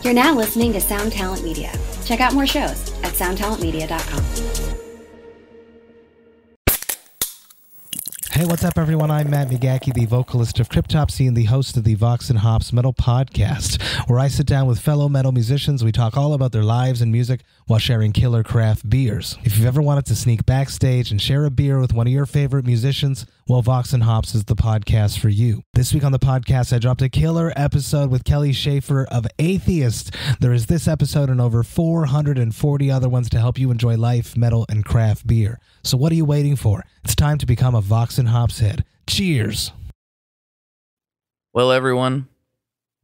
You're now listening to Sound Talent Media. Check out more shows at soundtalentmedia.com. Hey, what's up, everyone? I'm Matt Migaki, the vocalist of Cryptopsy and the host of the Vox and Hops Metal Podcast, where I sit down with fellow metal musicians. We talk all about their lives and music while sharing killer craft beers. If you've ever wanted to sneak backstage and share a beer with one of your favorite musicians, well, Vox and Hops is the podcast for you. This week on the podcast, I dropped a killer episode with Kelly Schaefer of Atheist. There is this episode and over 440 other ones to help you enjoy life, metal, and craft beer. So what are you waiting for? It's time to become a Vox and Hops head. Cheers! Well, everyone,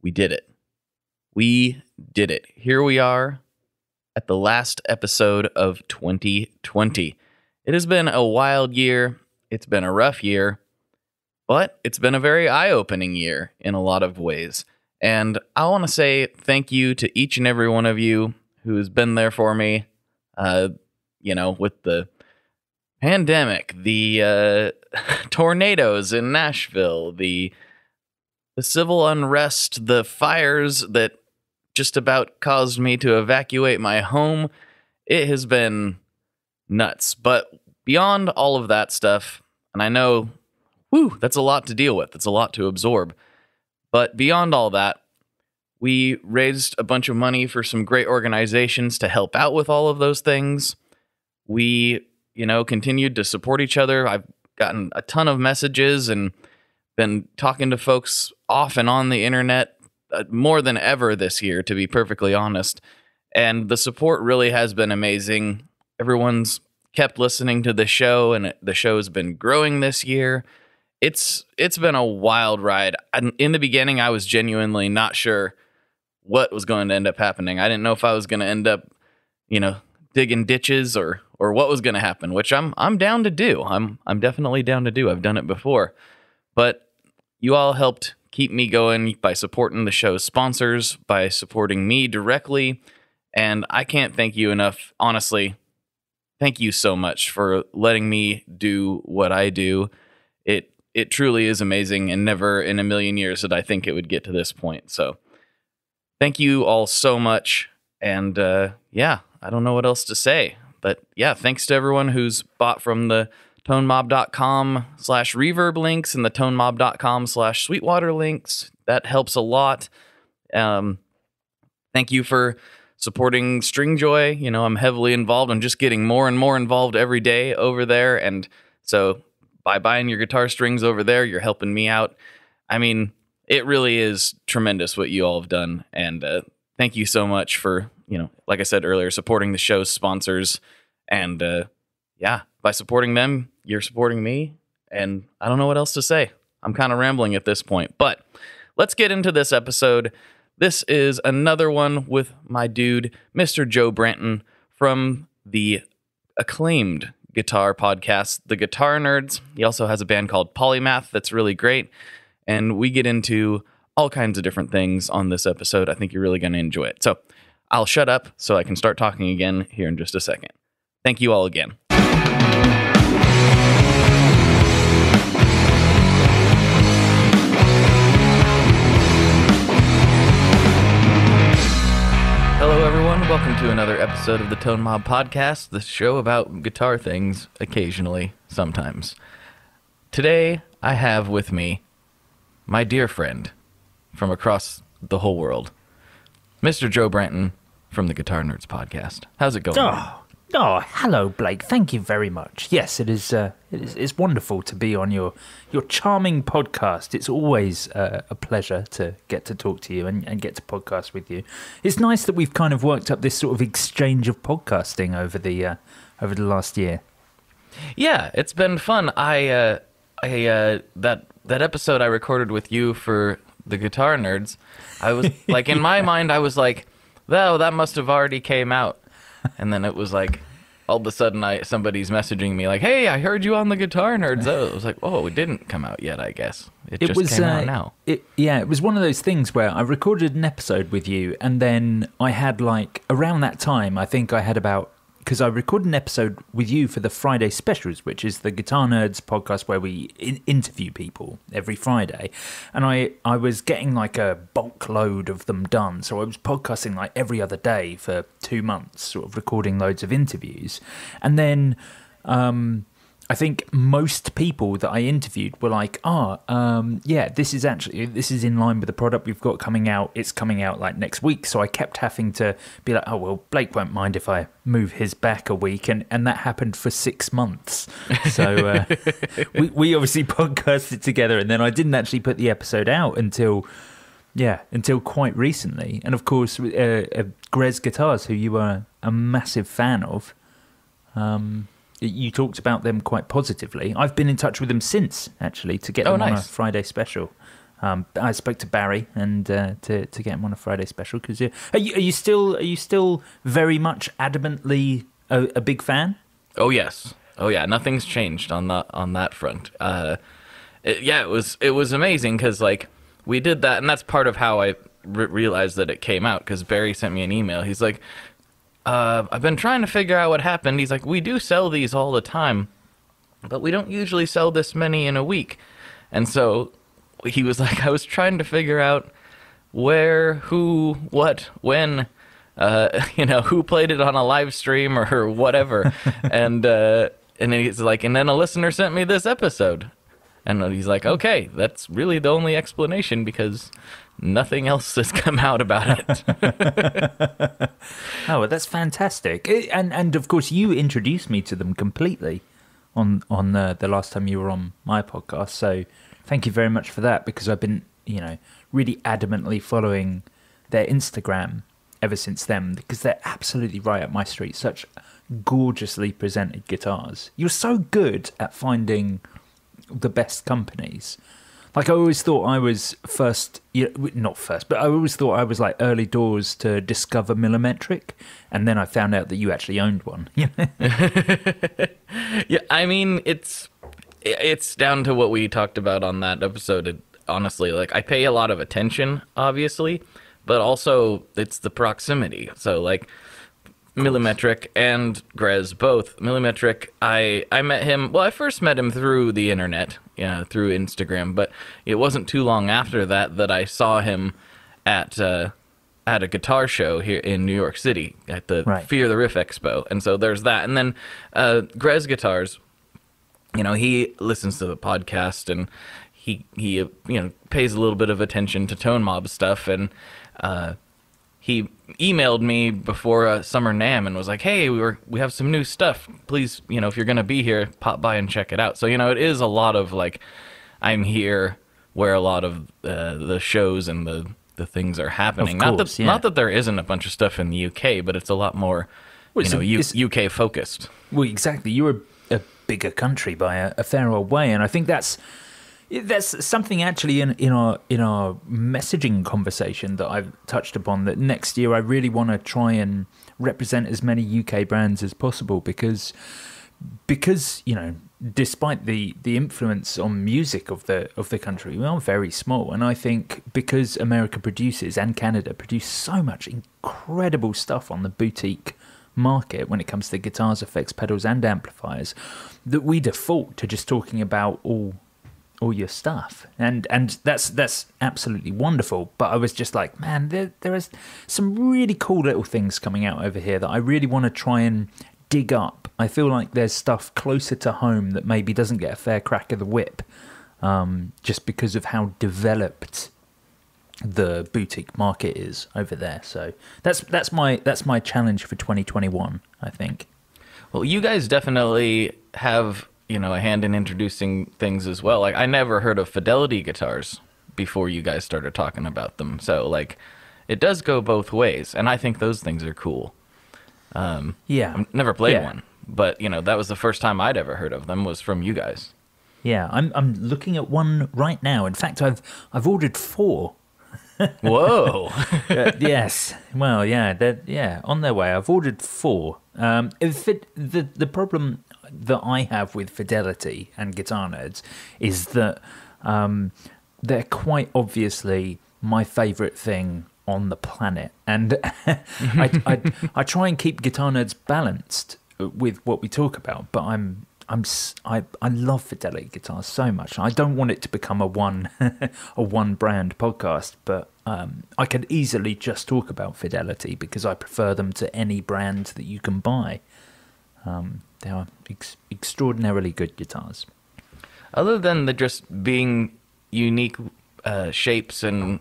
we did it. We did it. Here we are at the last episode of 2020. It has been a wild year. It's been a rough year, but it's been a very eye-opening year in a lot of ways. And I want to say thank you to each and every one of you who's been there for me, with the pandemic, the tornadoes in Nashville, the civil unrest, the fires that just about caused me to evacuate my home. It has been nuts. But beyond all of that stuff, and I know, that's a lot to deal with. It's a lot to absorb. But beyond all that, we raised a bunch of money for some great organizations to help out with all of those things. We continued to support each other. I've gotten a ton of messages and been talking to folks off and on the internet more than ever this year, to be perfectly honest. And the support really has been amazing. Everyone's kept listening to the show, and the show's been growing this year. It's been a wild ride. In the beginning, I was genuinely not sure what was going to end up happening. I didn't know if I was going to end up, digging ditches or what was going to happen, which I'm down to do. I'm definitely down to do. I've done it before. But you all helped keep me going by supporting the show's sponsors, by supporting me directly, and I can't thank you enough. Honestly, thank you so much for letting me do what I do. It truly is amazing, and never in a million years did I think it would get to this point. So thank you all so much, and I don't know what else to say. But yeah, thanks to everyone who's bought from the tonemob.com/reverb links and the tonemob.com/sweetwater links. That helps a lot. Thank you for supporting Stringjoy. I'm heavily involved. I'm just getting more and more involved every day over there. And so by buying your guitar strings over there, you're helping me out. I mean, it really is tremendous what you all have done. And thank you so much for, like I said earlier, supporting the show's sponsors. And by supporting them, you're supporting me. And I don't know what else to say. I'm kind of rambling at this point. But let's get into this episode. This is another one with my dude, Mr. Joe Branton, from the acclaimed guitar podcast, The Guitar Nerds. He also has a band called Polymath that's really great. And we get into all kinds of different things on this episode. I think you're really going to enjoy it. So I'll shut up so I can start talking again here in just a second. Thank you all again. Hello, everyone. Welcome to another episode of the Tone Mob Podcast, the show about guitar things occasionally, sometimes. Today, I have with me my dear friend from across the whole world, Mr. Joe Branton from the Guitar Nerds Podcast. How's it going? Oh, hello, Blake. Thank you very much. Yes, it's wonderful to be on your charming podcast. It's always a pleasure to get to talk to you and get to podcast with you. It's nice that we've kind of worked up this sort of exchange of podcasting over the last year. Yeah, it's been fun. That episode I recorded with you for the Guitar Nerds, I was like, in my mind, I was like, oh, that must have already came out. And then it was like, all of a sudden, somebody's messaging me like, hey, I heard you on the Guitar Nerds. Oh, it was like, oh, it didn't come out yet, I guess. It just came out now. It was one of those things where I recorded an episode with you, and then I had around that time, I think I had about because I recorded an episode with you for the Friday Specials, which is the Guitar Nerds podcast where we interview people every Friday. And I was getting like a bulk load of them done. So I was podcasting like every other day for 2 months, sort of recording loads of interviews. And then I think most people that I interviewed were like, yeah, this is in line with the product we've got coming out. It's coming out like next week. So I kept having to be like, oh, well, Blake won't mind if I move his back a week. And that happened for 6 months. So we obviously podcasted together, and then I didn't actually put the episode out until quite recently. And of course, Grez Guitars, who you are a massive fan of, you talked about them quite positively. I've been in touch with them since, actually, to get them on a Friday special. I spoke to Barry and to get him on a Friday special. Because are you still very much adamantly a big fan? Oh yes, oh yeah. Nothing's changed on that front. It was amazing because like we did that, and that's part of how I realized that it came out. Because Barry sent me an email. He's like, I've been trying to figure out what happened. He's like, we do sell these all the time, but we don't usually sell this many in a week. And so he was like, I was trying to figure out where, who, what, when, who played it on a live stream or whatever. and he's like, and then a listener sent me this episode. And he's like, okay, that's really the only explanation because nothing else has come out about it. Oh, well, that's fantastic. And of course, you introduced me to them completely on the last time you were on my podcast. So thank you very much for that, because I've been, really adamantly following their Instagram ever since then, because they're absolutely right up my street. Such gorgeously presented guitars. You're so good at finding the best companies. Like, I always thought I was not first, but I always thought I was like early doors to discover Millimetric, and then I found out that you actually owned one. Yeah, I mean, it's down to what we talked about on that episode. Honestly, like, I pay a lot of attention, obviously, but also it's the proximity. So, like, Millimetric and Grez both. Millimetric, I met him, well, I first met him through the internet, through Instagram, but it wasn't too long after that I saw him at a guitar show here in New York City at the Fear the Riff Expo. And so there's that. And then Grez Guitars, he listens to the podcast, and he pays a little bit of attention to Tone Mob stuff, and he emailed me before Summer NAMM and was like, hey, we have some new stuff. Please, if you're going to be here, pop by and check it out. So, it is a lot of, like, I'm here where a lot of the shows and the things are happening. Not that there isn't a bunch of stuff in the UK, but it's a lot more, UK focused. Well, exactly. You're a bigger country by a fair old way, and I think that's something actually in our messaging conversation that I've touched upon, that next year I really want to try and represent as many UK brands as possible, because despite the influence on music of the country, we are very small, and I think because America produces and Canada produce so much incredible stuff on the boutique market when it comes to guitars, effects, pedals and amplifiers, that we default to just talking about all your stuff, and that's absolutely wonderful. But I was just like, man, there is some really cool little things coming out over here that I really want to try and dig up. I feel like there's stuff closer to home that maybe doesn't get a fair crack of the whip, just because of how developed the boutique market is over there. So that's my challenge for 2021, I think. Well, you guys definitely have a hand in introducing things as well. Like, I never heard of Fidelity guitars before you guys started talking about them. So, like, it does go both ways, and I think those things are cool. Yeah. I've never played one, but, that was the first time I'd ever heard of them, was from you guys. Yeah, I'm looking at one right now. In fact, I've ordered 4. Whoa. Yes. Well, yeah, on their way. I've ordered 4. The problem that I have with Fidelity and Guitar Nerds is that they're quite obviously my favourite thing on the planet. And I try and keep Guitar Nerds balanced with what we talk about, but I love Fidelity guitars so much. I don't want it to become a one brand podcast, but I could easily just talk about Fidelity because I prefer them to any brand that you can buy. They are extraordinarily good guitars. Other than the just being unique shapes and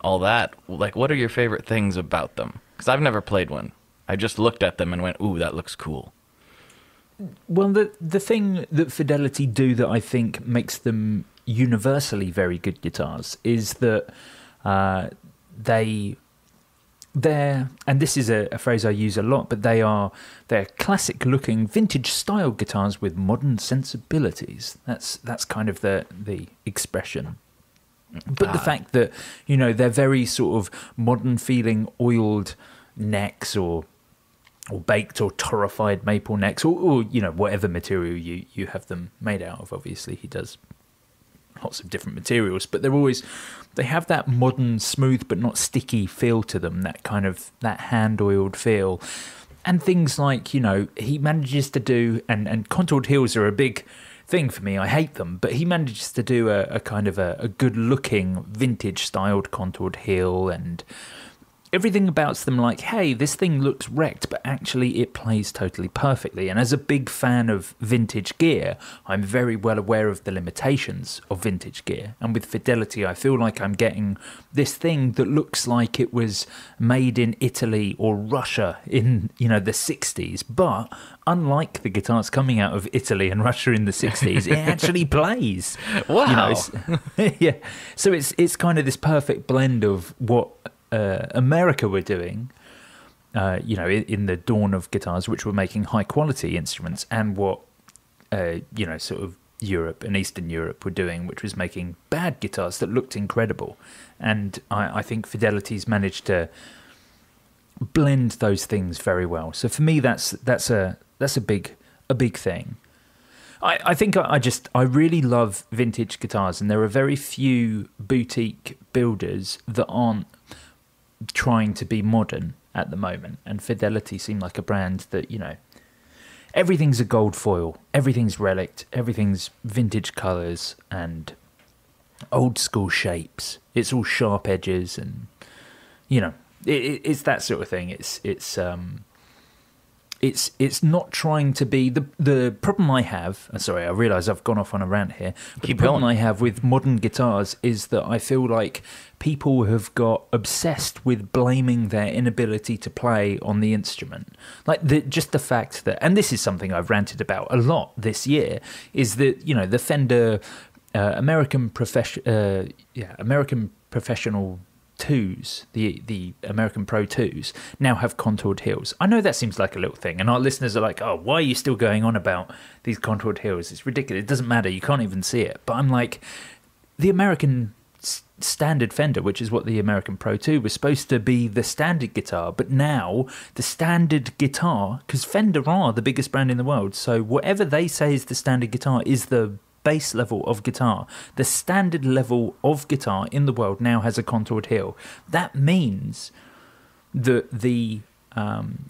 all that, like, what are your favorite things about them? Because I've never played one. I just looked at them and went, ooh, that looks cool. Well, the thing that Fidelity do that I think makes them universally very good guitars is that they're, and this is a phrase I use a lot, but they're classic looking vintage style guitars with modern sensibilities. That's kind of the expression. But the fact that, they're very sort of modern feeling oiled necks or baked or torrefied maple necks or whatever material you have them made out of. Obviously he does lots of different materials, but they have that modern, smooth but not sticky feel to them, that hand-oiled feel. And things like, he manages to do, and contoured heels are a big thing for me. I hate them, but he manages to do a kind of a good-looking, vintage-styled contoured heel, and everything about them, like, hey, this thing looks wrecked, but actually it plays totally perfectly. And as a big fan of vintage gear, I'm very well aware of the limitations of vintage gear. And with Fidelity, I feel like I'm getting this thing that looks like it was made in Italy or Russia in, the 60s. But unlike the guitars coming out of Italy and Russia in the 60s, it actually plays. Wow. Yeah. So it's kind of this perfect blend of what America were doing, in the dawn of guitars, which were making high quality instruments, and what, sort of Europe and Eastern Europe were doing, which was making bad guitars that looked incredible. And I think Fidelity's managed to blend those things very well. So for me, that's a big thing. I think I really love vintage guitars, and there are very few boutique builders that aren't trying to be modern at the moment, and Fidelity seem like a brand that, everything's a gold foil, everything's relic, everything's vintage colours and old school shapes. It's all sharp edges, and it's that sort of thing. It's not trying to be the problem I have. Sorry, I realise I've gone off on a rant here. But the problem I have with modern guitars is that I feel like people have got obsessed with blaming their inability to play on the instrument. Like just the fact that, and this is something I've ranted about a lot this year, is that the Fender American Professional 2s, the American Pro 2s, now have contoured heels. I know that seems like a little thing, and our listeners are like, oh, why are you still going on about these contoured heels? It's ridiculous. It doesn't matter. You can't even see it. But I'm like, the American standard Fender, which is what the American Pro 2 was supposed to be, the standard guitar, but now the standard guitar, because Fender are the biggest brand in the world, so whatever they say is the standard guitar is the base level of guitar. The standard level of guitar in the world now has a contoured heel. That means that the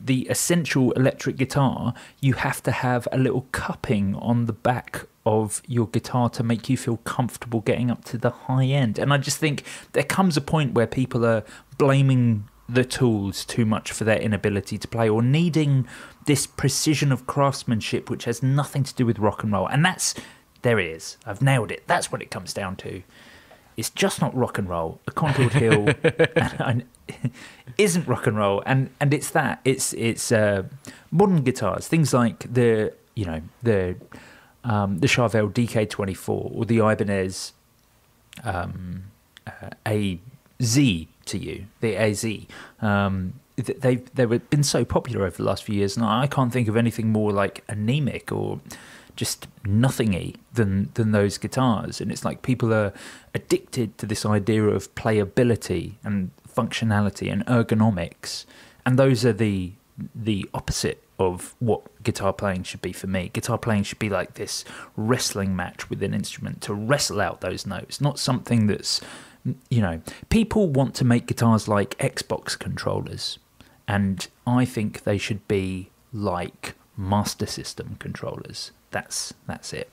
essential electric guitar, you have to have a little cupping on the back of your guitar to make you feel comfortable getting up to the high end. And I just think there comes a point where people are blaming the tools too much for their inability to play, or needing this precision of craftsmanship which has nothing to do with rock and roll. And there it is. I've nailed it. That's what it comes down to. It's just not rock and roll. A contoured heel isn't rock and roll, and it's that. It's modern guitars, things like the Charvel DK24 or the Ibanez AZ to you, the AZ. They've been so popular over the last few years, and I can't think of anything more like anemic or just nothingy than those guitars. And it's like people are addicted to this idea of playability and functionality and ergonomics, and those are the opposite of what guitar playing should be for me. Guitar playing should be like this wrestling match with an instrument to wrestle out those notes, not something that's people want to make guitars like Xbox controllers, and I think they should be like Master System controllers. That's it.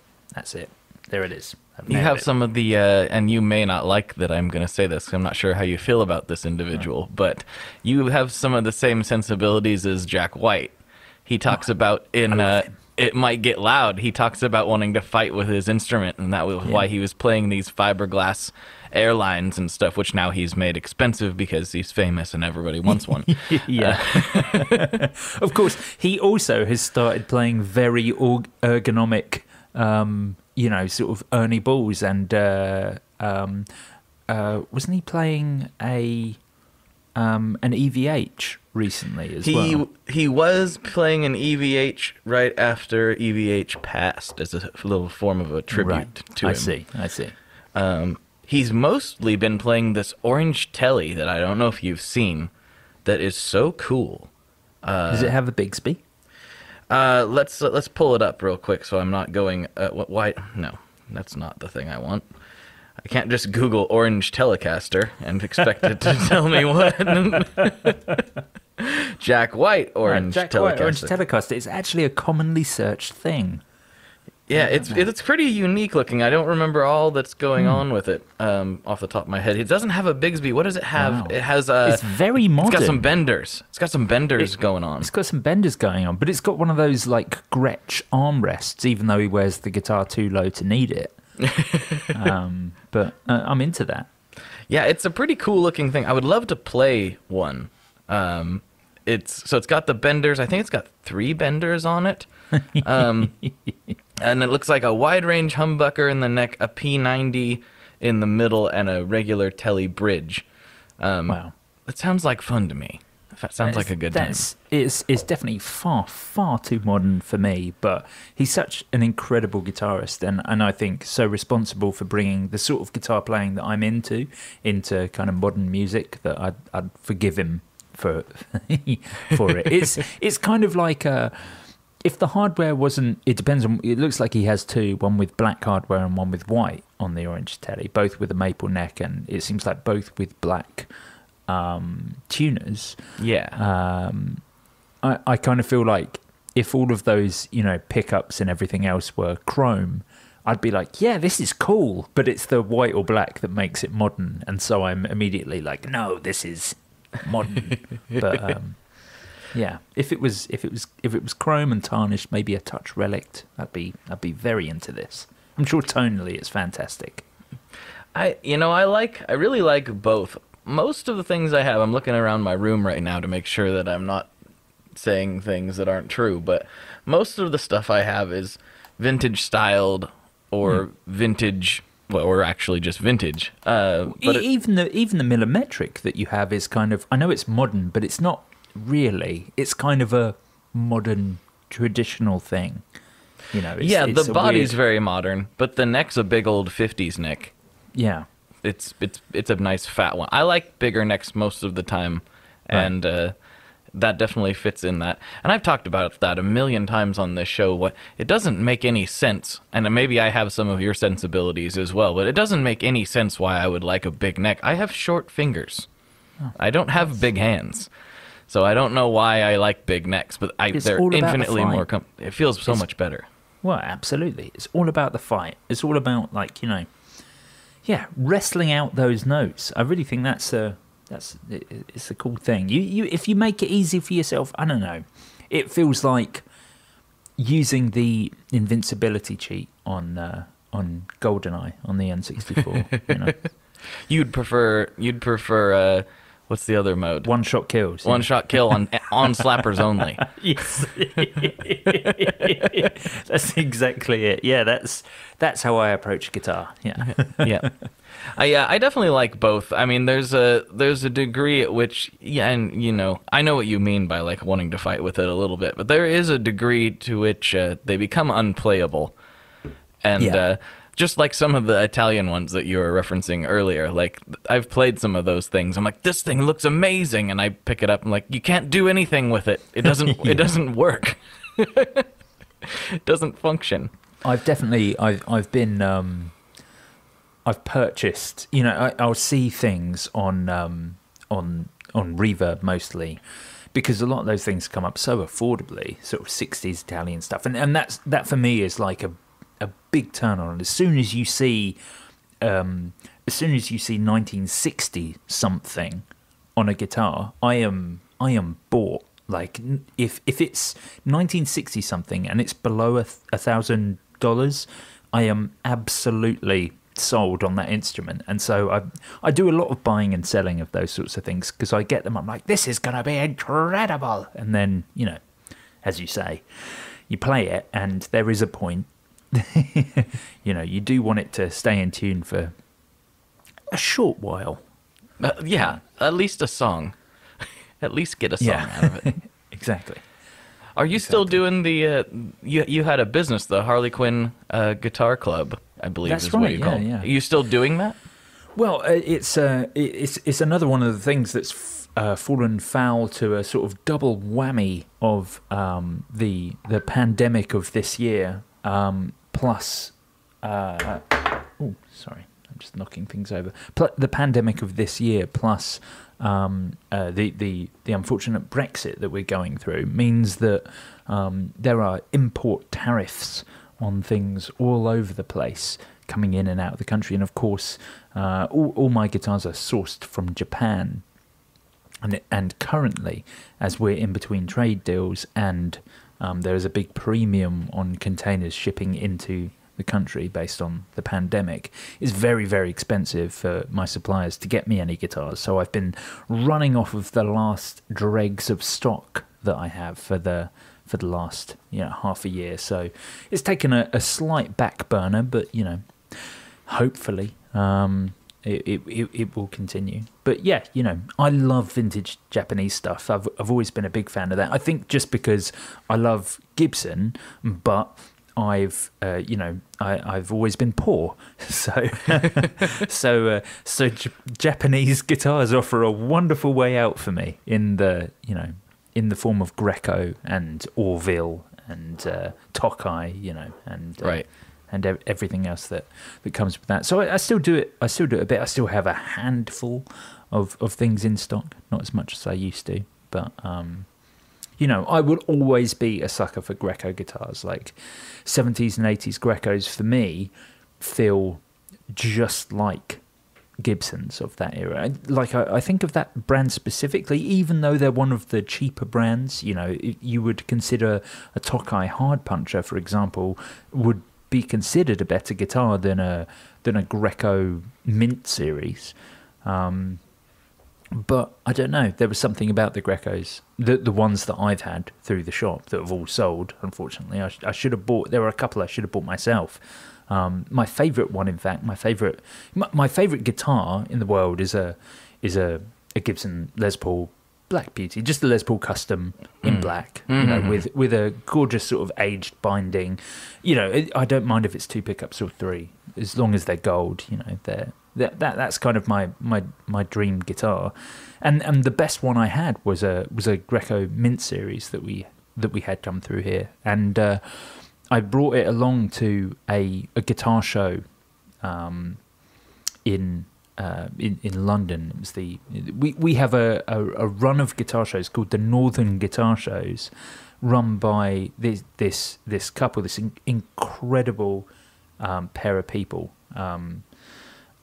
There it is. You have some of the, and you may not like that I'm going to say this, 'cause I'm not sure how you feel about this individual, but you have some of the same sensibilities as Jack White. He talks about It Might Get Loud, he talks about wanting to fight with his instrument, and that was why he was playing these fiberglass airlines and stuff, which now he's made expensive because he's famous and everybody wants one. Of course, he also has started playing very ergonomic, sort of Ernie Balls, and wasn't he playing an EVH recently as well? He was playing an EVH right after EVH passed as a little form of a tribute to him. I see. He's mostly been playing this orange telly that I don't know if you've seen, that is so cool. Does it have a Bigsby? Let's pull it up real quick so I'm not going, why? No, that's not the thing I want. I can't just Google orange Telecaster and expect it to tell me what. Jack White orange Telecaster. White orange Telecaster is actually a commonly searched thing. Yeah, it's pretty unique looking. I don't remember all that's going on with it off the top of my head. It doesn't have a Bigsby. What does it have? Wow. It has it's very modern. It's got some benders. Going on. It's got some benders going on, but it's got one of those like Gretsch armrests, even though he wears the guitar too low to need it. But I'm into that. Yeah, it's a pretty cool looking thing. I would love to play one. It's got the benders. I think it's got 3 benders on it. And it looks like a wide range humbucker in the neck, a P90 in the middle, and a regular telly bridge. Wow. It sounds like fun to me. That sounds like a good time. It's definitely far too modern for me, but he's such an incredible guitarist, and I think so responsible for bringing the sort of guitar playing that I'm into kind of modern music that I'd forgive him for it. It's kind of like if the hardware wasn't, it depends on, it looks like he has 2, one with black hardware and one with white on the orange telly, both with a maple neck, and it seems like both with black tuners. Yeah. I kind of feel like if all of those, pickups and everything else were chrome, I'd be like, yeah, this is cool, but it's the white or black that makes it modern, and so I'm immediately like, no, this is modern. But yeah, if it was chrome and tarnished, maybe a touch relic, I'd be very into this. I'm sure tonally it's fantastic. I really like both. Most of the things I have, I'm looking around my room right now to make sure that I'm not saying things that aren't true, but most of the stuff I have is vintage styled or vintage, or actually just vintage. But even the millimetric that you have is kind of, I know it's modern, but it's not really. It's kind of a modern traditional thing. The body's very modern, but the neck's a big old 50s neck. Yeah. It's a nice fat one. I like bigger necks most of the time, and that definitely fits in that. And I've talked about that a million times on this show. It doesn't make any sense, and maybe I have some of your sensibilities as well, but it doesn't make any sense why I would like a big neck. I have short fingers. I don't have big hands, so I don't know why I like big necks, but they're infinitely more it feels so much better. Well, absolutely. It's all about the fight. It's all about, wrestling out those notes. I really think it's a cool thing. You if you make it easy for yourself, I don't know. It feels like using the invincibility cheat on GoldenEye on the N64. You'd prefer what's the other mode? One shot kills. One shot kill on slappers only. Yes. That's exactly it. Yeah, that's how I approach guitar. Yeah. Yeah. I definitely like both. I mean, there's a degree at which, and I know what you mean by like wanting to fight with it a little bit, but there is a degree to which they become unplayable. And just like some of the Italian ones that you were referencing earlier, like I've played some of those things. I'm like, this thing looks amazing, and I pick it up. I'm like, you can't do anything with it. It doesn't. It doesn't work. It doesn't function. I've been I've purchased, I'll see things on Reverb mostly, because a lot of those things come up so affordably, sort of 60s Italian stuff, and that for me is like a big turn on. As soon as you see 1960 something on a guitar, I am bought. Like if it's 1960 something and it's below $1,000, I am absolutely sold on that instrument. And so I do a lot of buying and selling of those sorts of things, because I get them, I'm like, this is gonna be incredible, and then as you say, you play it and there is a point. You do want it to stay in tune for a short while. At least a song. At least get a song out of it. Exactly. Are you still doing the you had a business, the Harley Quinn Guitar Club, I believe? That's is right, what you call it. yeah. Are you still doing that? Well, it's another one of the things that's fallen foul to a sort of double whammy of the pandemic of this year, plus sorry, I'm just knocking things over. The pandemic of this year, plus the unfortunate Brexit that we're going through, means that there are import tariffs on things all over the place coming in and out of the country. And of course, all my guitars are sourced from Japan. And currently, as we're in between trade deals, and there is a big premium on containers shipping into the country based on the pandemic, it's very, very expensive for my suppliers to get me any guitars. So I've been running off of the last dregs of stock that I have for the last half a year. So it's taken a slight back burner, but hopefully it will continue. But yeah, I love vintage Japanese stuff. I've always been a big fan of that. I think just because I love Gibson, but I've always been poor, so Japanese guitars offer a wonderful way out for me in the form of Greco and Orville and Tokai, and right. And everything else that comes with that. So I still do it. I still do it a bit. I still have a handful of things in stock, not as much as I used to, but I will always be a sucker for Greco guitars. Like 70s and 80s Grecos for me feel just like Gibsons of that era. Like I think of that brand specifically, even though they're one of the cheaper brands. You would consider a Tokai Hard Puncher, for example, would be considered a better guitar than a Greco Mint series. But I don't know. There was something about the Grecos, the ones that I've had through the shop, that have all sold. Unfortunately, I should have bought. There were a couple I should have bought myself. My favourite one, in fact, my favourite guitar in the world is a Gibson Les Paul Black Beauty, just the Les Paul Custom in black, with a gorgeous sort of aged binding. I don't mind if it's 2 pickups or 3, as long as they're gold. That's kind of my dream guitar, and the best one I had was a Greco Mint series that we had come through here, and I brought it along to a guitar show in London. It was we have a run of guitar shows called the Northern Guitar Shows, run by this couple, this incredible pair of people,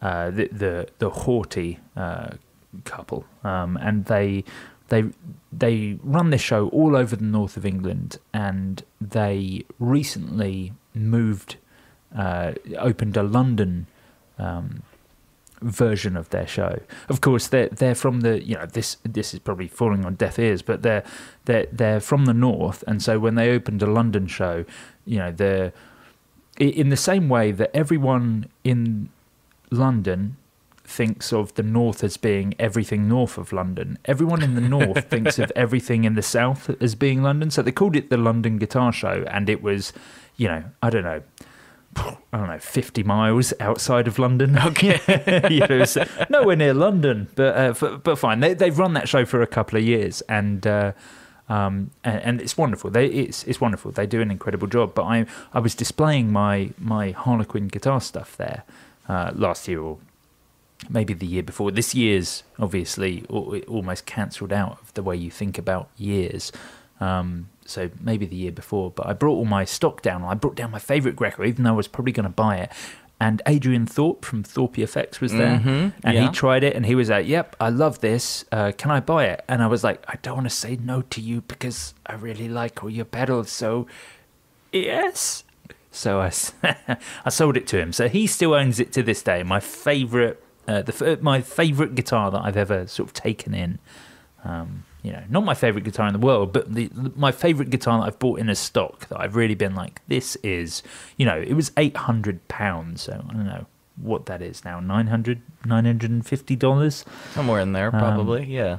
the Haughty couple, and they run this show all over the north of England, and they recently opened a London version of their show. Of course, they're from the this is probably falling on deaf ears, but they're from the north, and so when they opened a London show, they're in the same way that everyone in London thinks of the north as being everything north of London. Everyone in the north thinks of everything in the south as being London. So they called it the London Guitar Show, and it was, I don't know, 50 miles outside of London. Okay, so nowhere near London, but fine. They've run that show for a couple of years, and it's wonderful. It's wonderful. They do an incredible job. But I was displaying my Harlequin guitar stuff there last year or maybe the year before. This year's obviously almost cancelled out of the way you think about years. So maybe the year before. But I brought all my stock down. I brought down my favourite Greco, even though I was probably going to buy it. And Adrian Thorpe from Thorpe Effects was there. And he tried it and he was like, yep, I love this. Can I buy it? And I was like, I don't want to say no to you because I really like all your pedals. So, yes. So I sold it to him. So he still owns it to this day. My favourite my favourite guitar that I've ever sort of taken in. Not my favourite guitar in the world, but my favourite guitar that I've bought in a stock that I've really been like, this is, it was £800. So I don't know what that is now, $950? Somewhere in there, probably, yeah.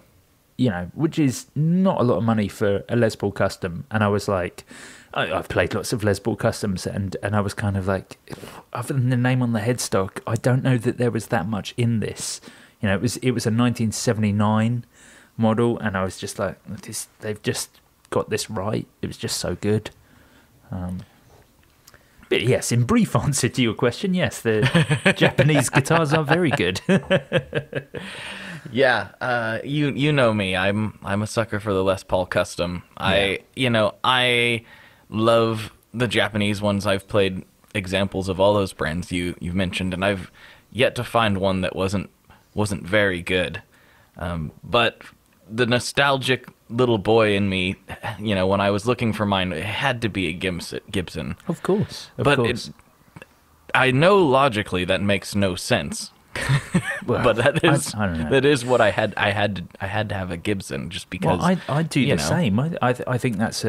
Which is not a lot of money for a Les Paul Custom. And I was like, I've played lots of Les Paul Customs, and I was kind of like, other than the name on the headstock, I don't know that there was that much in this. It was a 1979 model, and I was just like, they've just got this right. It was just so good. But yes, in brief answer to your question, yes, the Japanese guitars are very good. Yeah, you know me. I'm a sucker for the Les Paul Custom. I love the Japanese ones. I've played examples of all those brands you've mentioned, and I've yet to find one that wasn't very good. But the nostalgic little boy in me, when I was looking for mine, it had to be a Gibson. Of course. I know logically that makes no sense. Well, but that is I don't know. That is what I had to have a Gibson just because. Well, I do the same. I think that's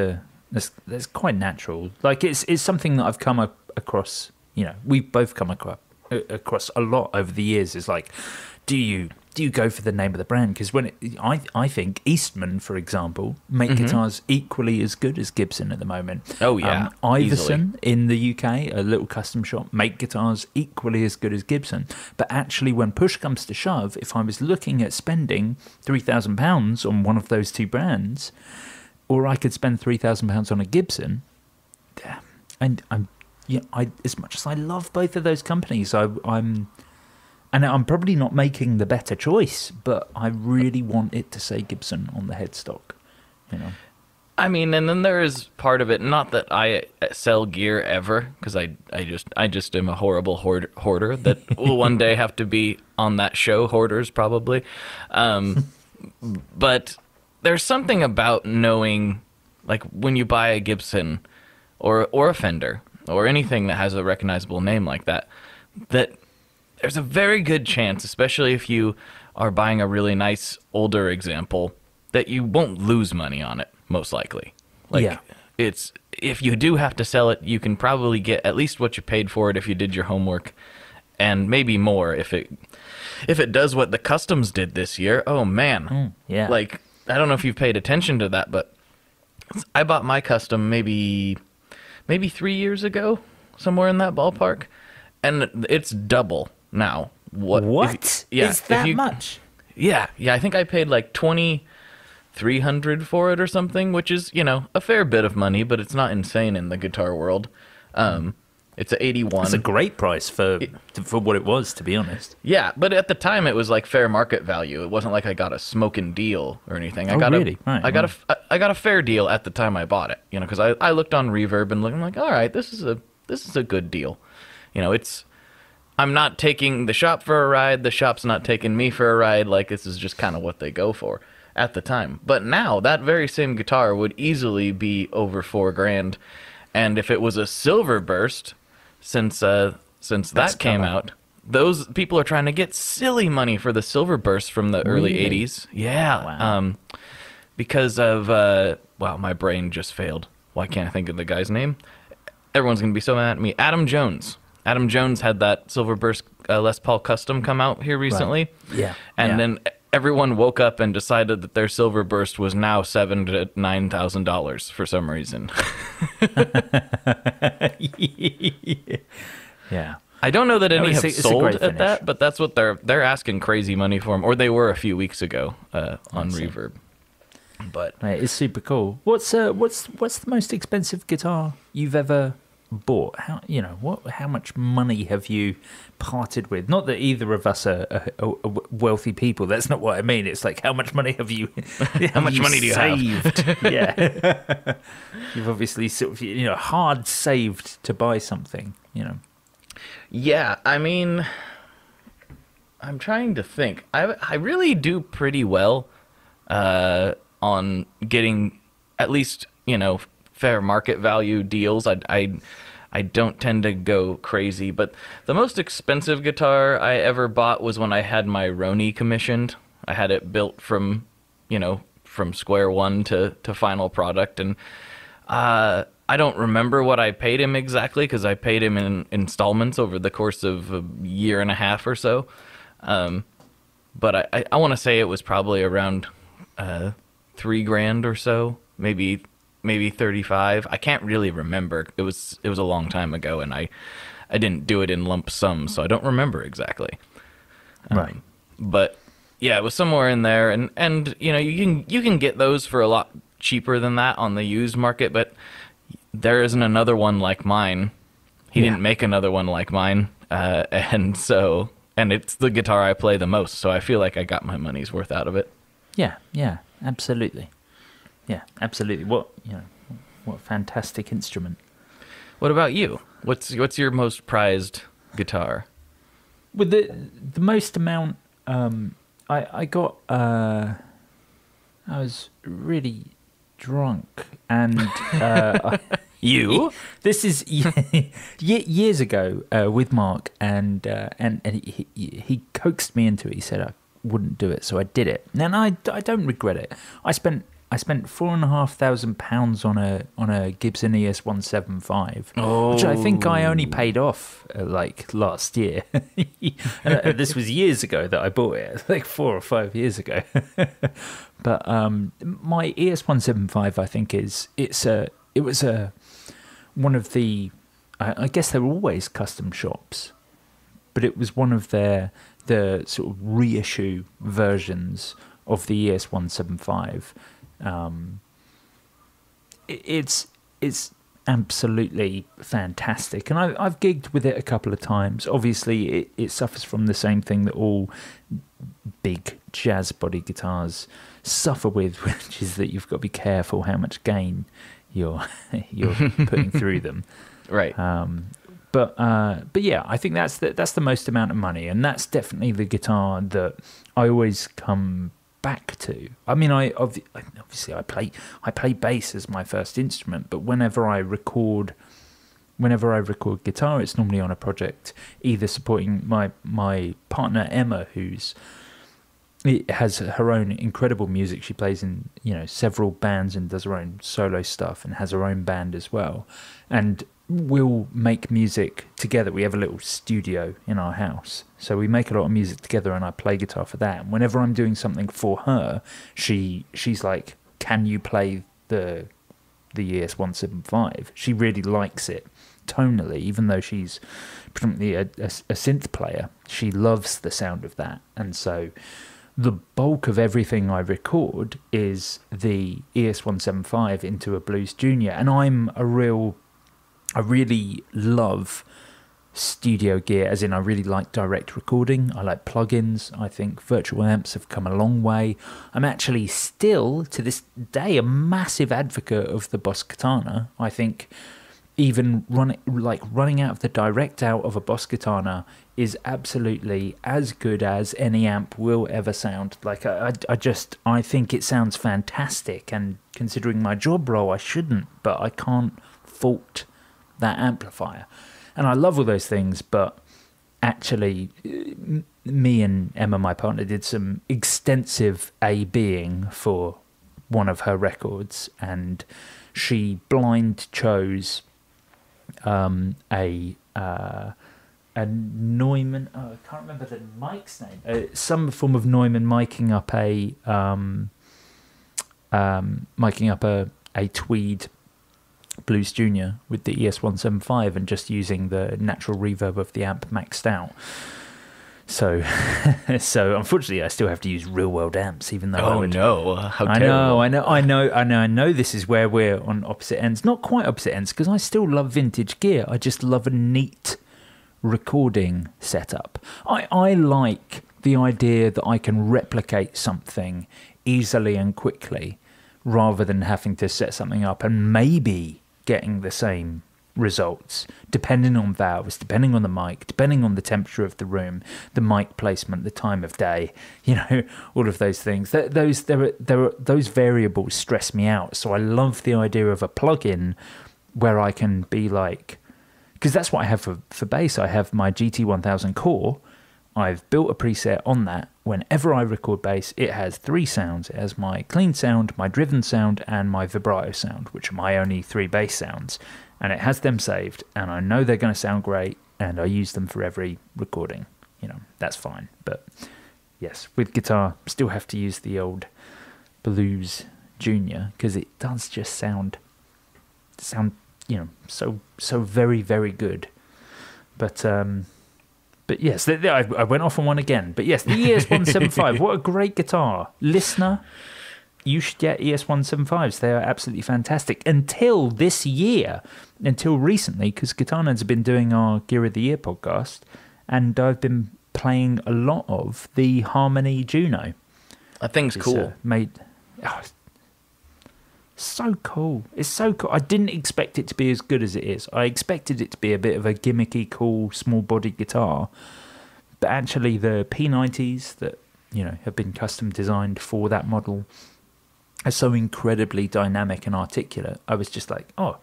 quite natural. Like it's something that I've come across. We've both come across a lot over the years. Is like, do you go for the name of the brand? Because I think Eastman, for example, make guitars equally as good as Gibson at the moment. Oh yeah, Iverson in the UK, a little custom shop, make guitars equally as good as Gibson. But actually, when push comes to shove, if I was looking at spending £3,000 on one of those two brands, or I could spend £3,000 on a Gibson, and I as much as I love both of those companies, I'm probably not making the better choice, but I really want it to say Gibson on the headstock, I mean, and then there is part of it, not that I sell gear ever, because I just am a horrible hoarder that will one day have to be on that show, Hoarders, probably. But there's something about knowing, like, when you buy a Gibson or a Fender or anything that has a recognizable name like that there's a very good chance, especially if you are buying a really nice older example, that you won't lose money on it, most likely. It's if you do have to sell it, you can probably get at least what you paid for it if you did your homework, and maybe more if it does what the Customs did this year. Oh man. Yeah. Like, I don't know if you've paid attention to that, but I bought my Custom maybe 3 years ago, somewhere in that ballpark, and it's double now. What? Is that much? Yeah. I think I paid like $2,300 for it or something, which is, a fair bit of money, but it's not insane in the guitar world. It's a 81. It's a great price for what it was, to be honest. Yeah, but at the time it was like fair market value. It wasn't like I got a smoking deal or anything. I got a fair deal at the time I bought it. Because I looked on Reverb and I'm like, all right, this is a good deal. I'm not taking the shop for a ride. The shop's not taking me for a ride. Like, this is just kind of what they go for at the time. But now that very same guitar would easily be over $4,000. And if it was a Silver Burst, since that came out, those people are trying to get silly money for the Silver Burst from the early 80s. Yeah. Wow. Because of, my brain just failed. Why can't I think of the guy's name? Everyone's going to be so mad at me. Adam Jones. Adam Jones had that Silver Burst Les Paul Custom come out here recently. Right. Yeah. And then everyone woke up and decided that their Silver Burst was now $7,000 to $9,000 for some reason. Yeah. I don't know that any have sold at finish. that, but that's what they're asking crazy money for them, or they were a few weeks ago on Reverb. But it's super cool. What's the most expensive guitar you've ever bought? How much money have you parted with? Not that either of us are wealthy people. That's not what I mean. It's like, how much money have you? How much money do you saved? Yeah, you've obviously sort of hard saved to buy something. Yeah, I mean, I'm trying to think. I really do pretty well on getting at least fair market value deals. I don't tend to go crazy, but the most expensive guitar I ever bought was when I had my Roni commissioned. I had it built from square one to final product, and I don't remember what I paid him exactly because I paid him in installments over the course of a year and a half or so. But I want to say it was probably around $3,000 or so, maybe 35. I can't really remember. It was a long time ago, and I didn't do it in lump sum, so I don't remember exactly. Right. But yeah, it was somewhere in there, and you can get those for a lot cheaper than that on the used market, but there isn't another one like mine. He didn't make another one like mine, and it's the guitar I play the most, so I feel like I got my money's worth out of it. Yeah, absolutely. Yeah, absolutely. What a fantastic instrument. What about you? What's your most prized guitar? With the most amount, I got. I was really drunk, and you. This is years ago with Mark, and he coaxed me into it. He said I wouldn't do it, so I did it, and I don't regret it. I spent £4,500 on a Gibson ES175, which I think I only paid off like last year. And this was years ago that I bought it, like 4 or 5 years ago. But my ES175, I think it was one of the, I guess they were always custom shops, but it was one of the sort of reissue versions of the ES175. It's absolutely fantastic, and I've gigged with it a couple of times. Obviously, it suffers from the same thing that all big jazz body guitars suffer with, which is that you've got to be careful how much gain you're putting through them. Right. But yeah, I think that's the most amount of money, and that's definitely the guitar that I always come back to. I mean, obviously I play bass as my first instrument, but whenever I record guitar, it's normally on a project either supporting my partner Emma, who's has her own incredible music. She plays in several bands and does her own solo stuff and has her own band as well, and we'll make music together. We have a little studio in our house, so we make a lot of music together, and I play guitar for that. And whenever I'm doing something for her, she's like, can you play the ES175? She really likes it tonally, even though she's predominantly a synth player. She loves the sound of that, and so the bulk of everything I record is the ES175 into a Blues Junior, and I really love studio gear, as in I really like direct recording. I like plugins. I think virtual amps have come a long way. I'm actually still, to this day, a massive advocate of the Boss Katana. I think even running out of the direct out of a Boss Katana is absolutely as good as any amp will ever sound. Like I think it sounds fantastic, and considering my job role, I shouldn't, but I can't fault that amplifier. And I love all those things, but actually me and Emma, my partner, did some extensive A-Bing for one of her records, and she blind chose a Neumann, I can't remember the mic's name, some form of Neumann miking up a Tweed Blues Junior with the ES175 and just using the natural reverb of the amp maxed out. So, so unfortunately, I still have to use real world amps, even though Oh no! How terrible! I know. This is where we're on opposite ends. Not quite opposite ends, because I still love vintage gear. I just love a neat recording setup. I like the idea that I can replicate something easily and quickly, rather than having to set something up and maybe getting the same results, depending on valves, depending on the mic, depending on the temperature of the room, the mic placement, the time of day, all of those things. Those variables stress me out. So I love the idea of a plugin where I can be like, because that's what I have for bass. I have my GT1000 Core. I've built a preset on that. Whenever I record bass, it has 3 sounds. It has my clean sound, my driven sound, and my vibrato sound, which are my only 3 bass sounds. And it has them saved, and I know they're going to sound great, and I use them for every recording. That's fine. But yes, with guitar, still have to use the old Blues Junior, because it does just sound so very, very good. But yes, I went off on one again. But yes, the ES175, what a great guitar. Listener, you should get ES175s. They are absolutely fantastic. Until this year, until recently, because Guitar Nerds have been doing our Gear of the Year podcast, and I've been playing a lot of the Harmony Juno. That thing's cool. So cool. It's so cool. I didn't expect it to be as good as it is. I expected it to be a bit of a gimmicky, cool, small-bodied guitar. But actually, the P90s that have been custom designed for that model are so incredibly dynamic and articulate. I was just like, oh,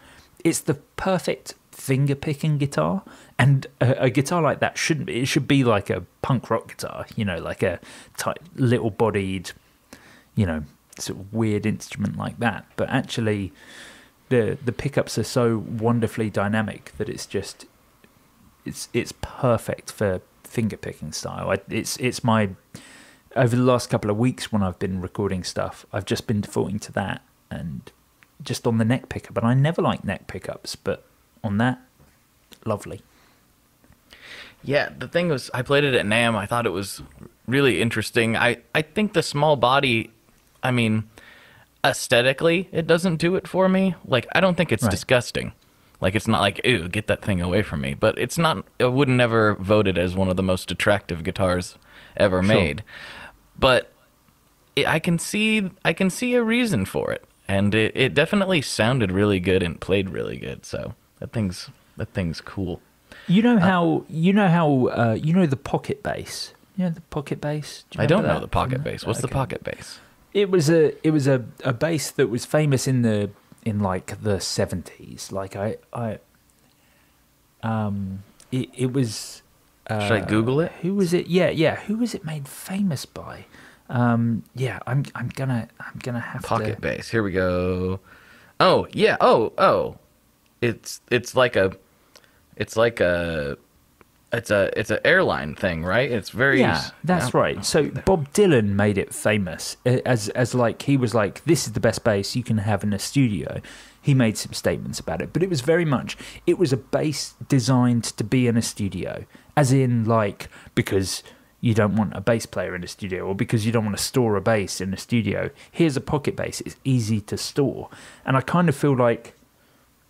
it's the perfect finger-picking guitar. And a guitar like that shouldn't be. It should be like a punk rock guitar, like a tight, little-bodied, sort of weird instrument like that. But actually, the pickups are so wonderfully dynamic that it's perfect for finger-picking style. It's my... Over the last couple of weeks when I've been recording stuff, I've just been defaulting to that and just on the neck pickup. And I never like neck pickups, but on that, lovely. Yeah, the thing was, I played it at NAMM. I thought it was really interesting. I think the small body, aesthetically, it doesn't do it for me. Like, I don't think it's disgusting. Like, it's not like, ew, get that thing away from me. But it's not, I would never vote it as one of the most attractive guitars ever made. But I can see a reason for it, and it definitely sounded really good and played really good. So that thing's cool. You know the pocket bass. The pocket bass. I don't know the pocket bass. What's the pocket bass? It was a bass that was famous in like the 70s. Like it was. Should I Google it? Who was it? Yeah. Who was it made famous by? I'm gonna have pocket bass. Here we go. Oh yeah. Oh. It's an airline thing, right? It's very that's right. So Bob Dylan made it famous as like he was like, this is the best bass you can have in a studio. He made some statements about it, but it was a bass designed to be in a studio, as in like, because you don't want a bass player in a studio, or because you don't want to store a bass in a studio. Here's a pocket bass. It's easy to store. And I kind of feel like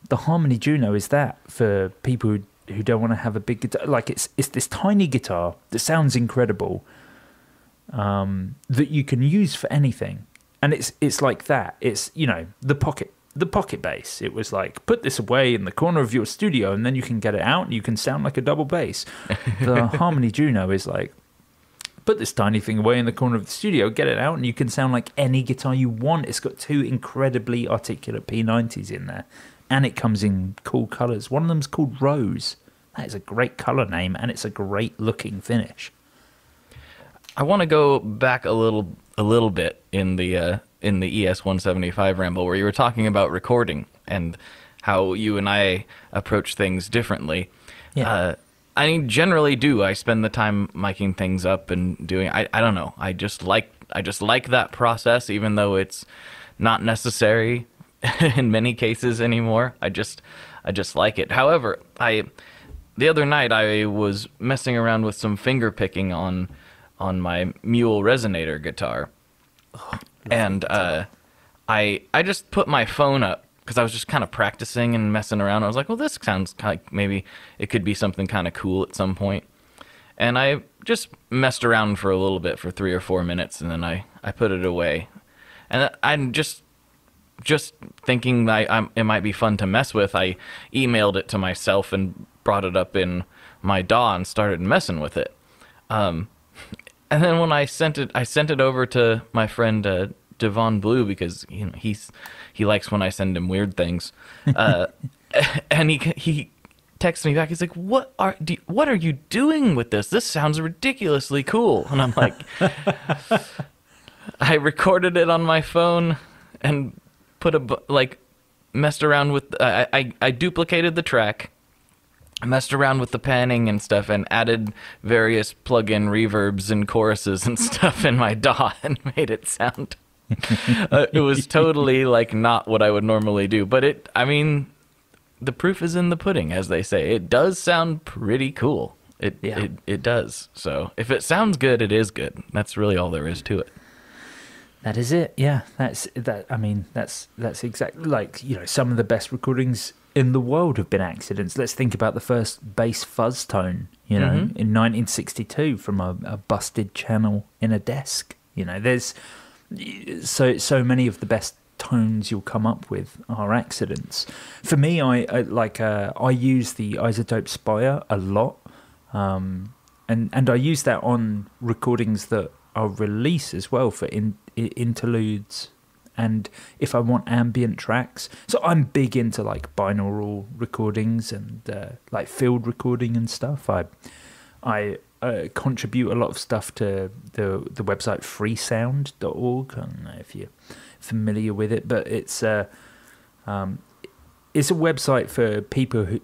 the Harmony Juno is that for people who don't want to have a big guitar. Like it's this tiny guitar that sounds incredible, that you can use for anything. And it's like that. It's, the pocket bass. It was like, put this away in the corner of your studio and then you can get it out and you can sound like a double bass. The Harmony Juno is like, put this tiny thing away in the corner of the studio, get it out, and you can sound like any guitar you want. It's got 2 incredibly articulate P90s in there, and it comes in cool colours. One of them's called Rose. That is a great colour name, and it's a great looking finish. I want to go back a little bit in the ES175 ramble where you were talking about recording and how you and I approach things differently. Yeah. I generally do. I spend the time miking things up and doing. I don't know. I just like that process, even though it's not necessary in many cases anymore. I just like it. However, the other night I was messing around with some finger picking on my Mule resonator guitar, and I just put my phone up because I was just kind of practicing and messing around. I was like, well, this sounds like maybe it could be something kind of cool at some point. And I just messed around for a little bit, for 3 or 4 minutes, and then I put it away. And I'm just thinking it might be fun to mess with. I emailed it to myself and brought it up in my DAW and started messing with it. And then when I sent it over to my friend Devon Blue, because he likes when I send him weird things. And he texts me back. He's like, what are you doing with this? This sounds ridiculously cool. And I'm like, I recorded it on my phone and messed around with, I duplicated the track, messed around with the panning and stuff, and added various plug-in reverbs and choruses and stuff in my DAW and made it sound. It was totally not what I would normally do, but the proof is in the pudding, as they say. It does sound pretty cool. It does. So if it sounds good, it is good. That's really all there is to it. That is it. Yeah, that's exactly some of the best recordings in the world have been accidents. Let's think about the first bass fuzz tone, in 1962 from a busted channel in a desk. There's so many of the best tones you'll come up with are accidents. For me, I use the isotope Spire a lot, and I use that on recordings that I'll release as well for interludes, and if I want ambient tracks. So I'm big into binaural recordings and field recording and stuff. I contribute a lot of stuff to the website freesound.org. I don't know if you're familiar with it, but it's a website for people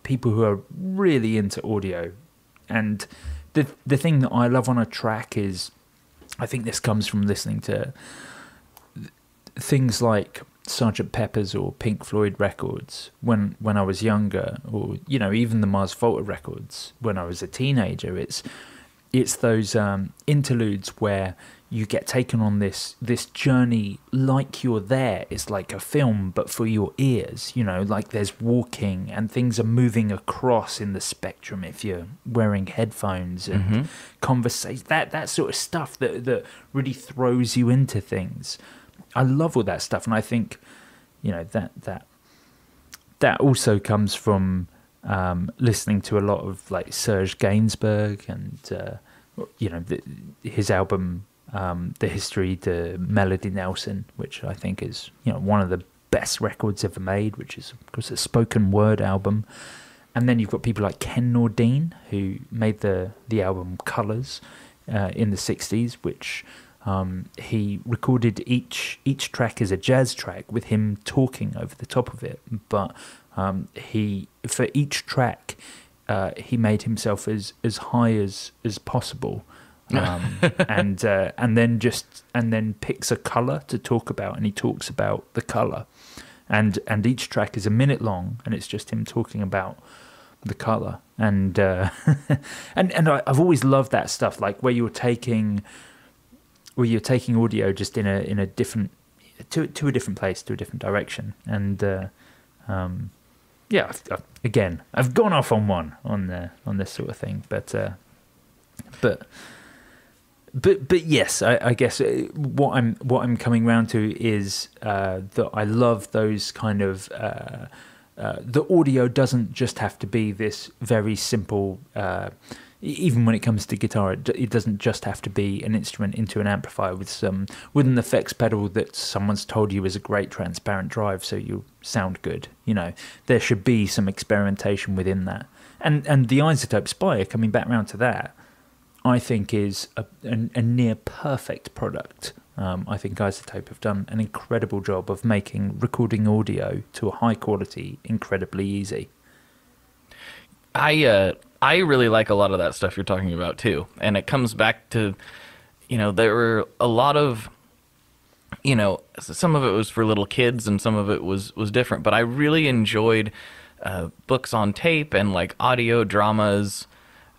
people who are really into audio. And the thing that I love on a track is, I think this comes from listening to things like Sgt. Pepper's or Pink Floyd records when I was younger, or even the Mars Volta records when I was a teenager. It's those interludes where you get taken on this journey like you're there. It's like a film, but for your ears. There's walking and things are moving across in the spectrum if you're wearing headphones, and conversation, that sort of stuff that really throws you into things. I love all that stuff, and I think that also comes from listening to a lot of Serge Gainsbourg and his album The History de Melody Nelson, which I think is one of the best records ever made, which is of course a spoken word album. And then you've got people like Ken Nordine, who made the album Colours in the 60s, which he recorded each track as a jazz track with him talking over the top of it. But for each track, he made himself as high as possible, and then picks a color to talk about, and he talks about the color, and each track is a minute long, and it's just him talking about the color, and I've always loved that stuff, where you're taking audio just in a different to a different place, to a different direction, and I've gone off on one on this sort of thing, but yes, I guess what I'm coming round to is that I love those kind of the audio doesn't just have to be this very simple. Even when it comes to guitar, it doesn't just have to be an instrument into an amplifier with an effects pedal that someone's told you is a great transparent drive, so you sound good. There should be some experimentation within that. And the Isotope Spire, coming back round to that, I think is a near perfect product. I think Isotope have done an incredible job of making recording audio to a high quality incredibly easy. I really like a lot of that stuff you're talking about too, and it comes back to, there were a lot of, some of it was for little kids and some of it was different, but I really enjoyed books on tape and like audio dramas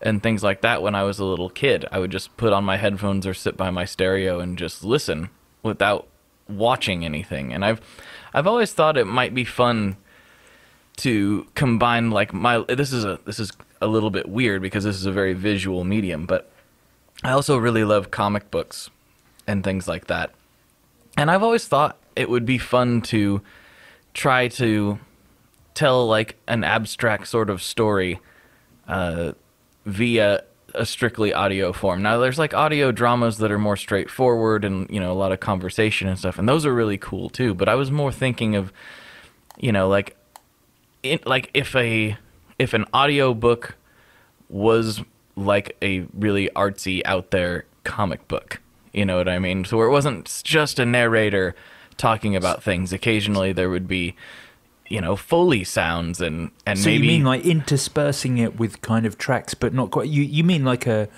and things like that when I was a little kid. I would just put on my headphones or sit by my stereo and just listen without watching anything. And I've always thought it might be fun to combine like this is a little bit weird because this is a very visual medium, but I also really love comic books and things like that. And I've always thought it would be fun to try to tell like an abstract sort of story via a strictly audio form. Now there's like audio dramas that are more straightforward and, you know, a lot of conversation and stuff, and those are really cool too. But I was more thinking of, you know, like if an audio book was like a really artsy out there comic book, you know what I mean? So where it wasn't just a narrator talking about things. Occasionally there would be, you know, Foley sounds and so maybe... you mean like interspersing it with kind of tracks, but not quite. You mean like a...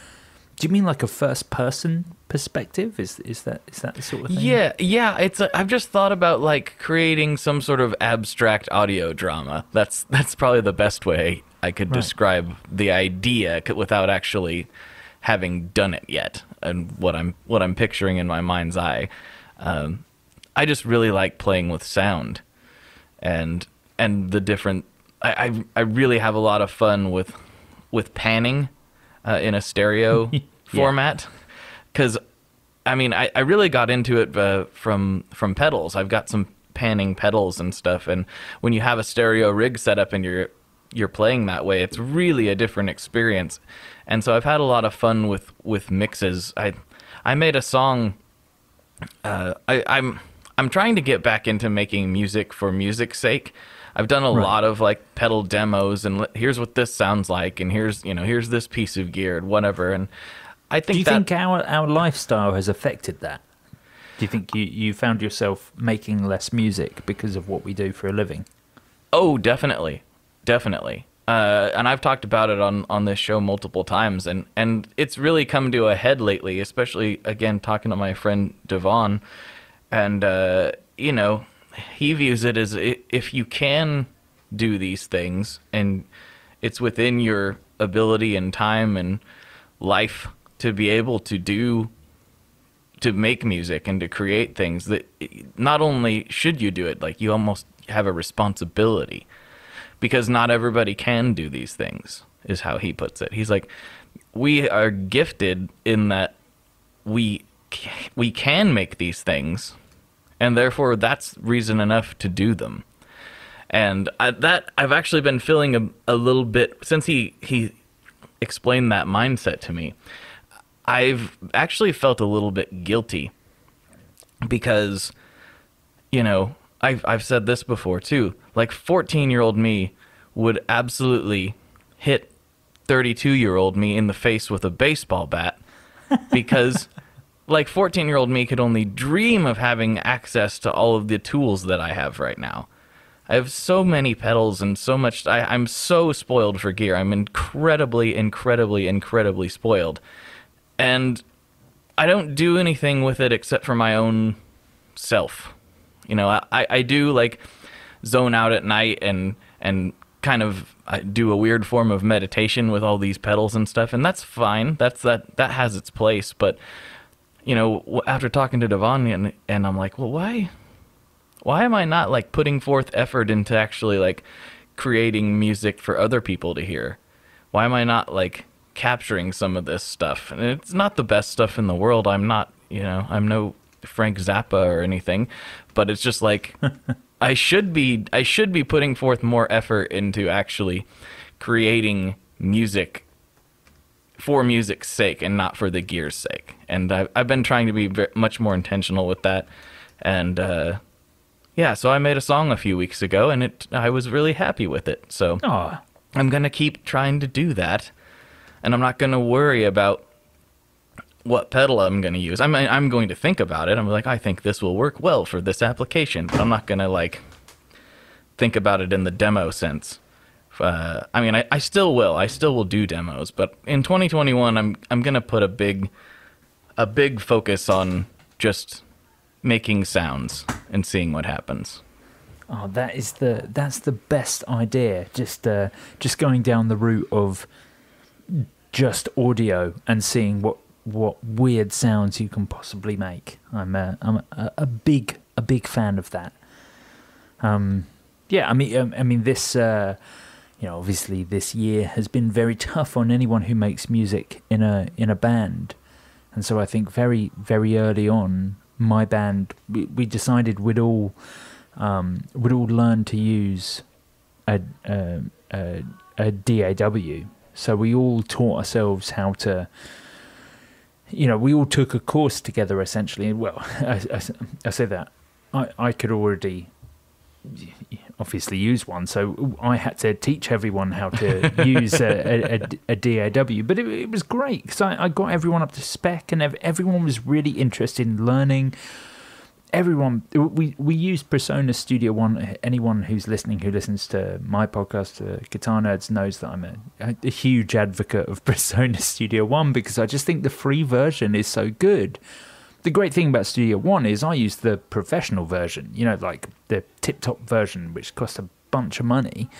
Do you mean like a first person perspective? Is that the sort of thing? Yeah. I've just thought about like creating some sort of abstract audio drama. That's probably the best way I could describe the idea without actually having done it yet, and what I'm picturing in my mind's eye. I just really like playing with sound. And the different, I really have a lot of fun with panning in a stereo format, because I mean I really got into it from pedals. I've got some panning pedals and stuff, and when you have a stereo rig set up and you're playing that way, it's really a different experience. And so I've had a lot of fun with mixes. I made a song. I'm trying to get back into making music for music's sake. I've done a lot of like pedal demos and here's what this sounds like, and here's this piece of gear and whatever. And I think Do you think our lifestyle has affected that? Do you think you found yourself making less music because of what we do for a living? Oh, definitely. And I've talked about it on this show multiple times, and it's really come to a head lately, especially again talking to my friend Devon. And, you know, he views it as if you can do these things and it's within your ability and time and life to be able to make music and to create things, that not only should you do it, like you almost have a responsibility, because not everybody can do these things, is how he puts it. He's like, we are gifted in that we can make these things, and therefore that's reason enough to do them. And I've actually been feeling a little bit, since he explained that mindset to me, I've actually felt a little bit guilty, because, you know, I've said this before too, like 14-year-old me would absolutely hit 32-year-old me in the face with a baseball bat, because like 14-year-old me could only dream of having access to all of the tools that I have right now. I have so many pedals and so much. I'm so spoiled for gear. I'm incredibly spoiled. And I don't do anything with it except for my own self. You know, I do like zone out at night and kind of do a weird form of meditation with all these pedals and stuff, and that's fine. That has its place. But, you know, after talking to Devon and I'm like, well, why am I not like putting forth effort into actually like creating music for other people to hear? Why am I not like capturing some of this stuff? And it's not the best stuff in the world. I'm not, you know, I'm no Frank Zappa or anything, but it's just like I should be putting forth more effort into actually creating music for music's sake and not for the gear's sake. And I've been trying to be much more intentional with that. And yeah, so I made a song a few weeks ago, and I was really happy with it. So I'm gonna keep trying to do that, and I'm not gonna worry about what pedal I'm going to use. I'm going to think about it. I'm like, I think this will work well for this application, but I'm not going to like think about it in the demo sense. I mean, I still will. I still will do demos, but in 2021, I'm going to put a big focus on just making sounds and seeing what happens. Oh, that's the best idea. Just going down the route of just audio and seeing what weird sounds you can possibly make. I'm a big fan of that. Yeah, I mean this. Obviously this year has been very tough on anyone who makes music in a band, and so I think very very early on, my band we decided we'd all learn to use a DAW. So we all taught ourselves how to. We all took a course together essentially. Well, I say that I could already obviously use one, so I had to teach everyone how to use a DAW. But it was great because I got everyone up to spec, and everyone was really interested in learning. We used Persona Studio One. Anyone who's listening, who listens to my podcast, Guitar Nerds, knows that I'm a huge advocate of Persona Studio One because I just think the free version is so good. The great thing about Studio One is I use the professional version, like the tip-top version, which costs a bunch of money.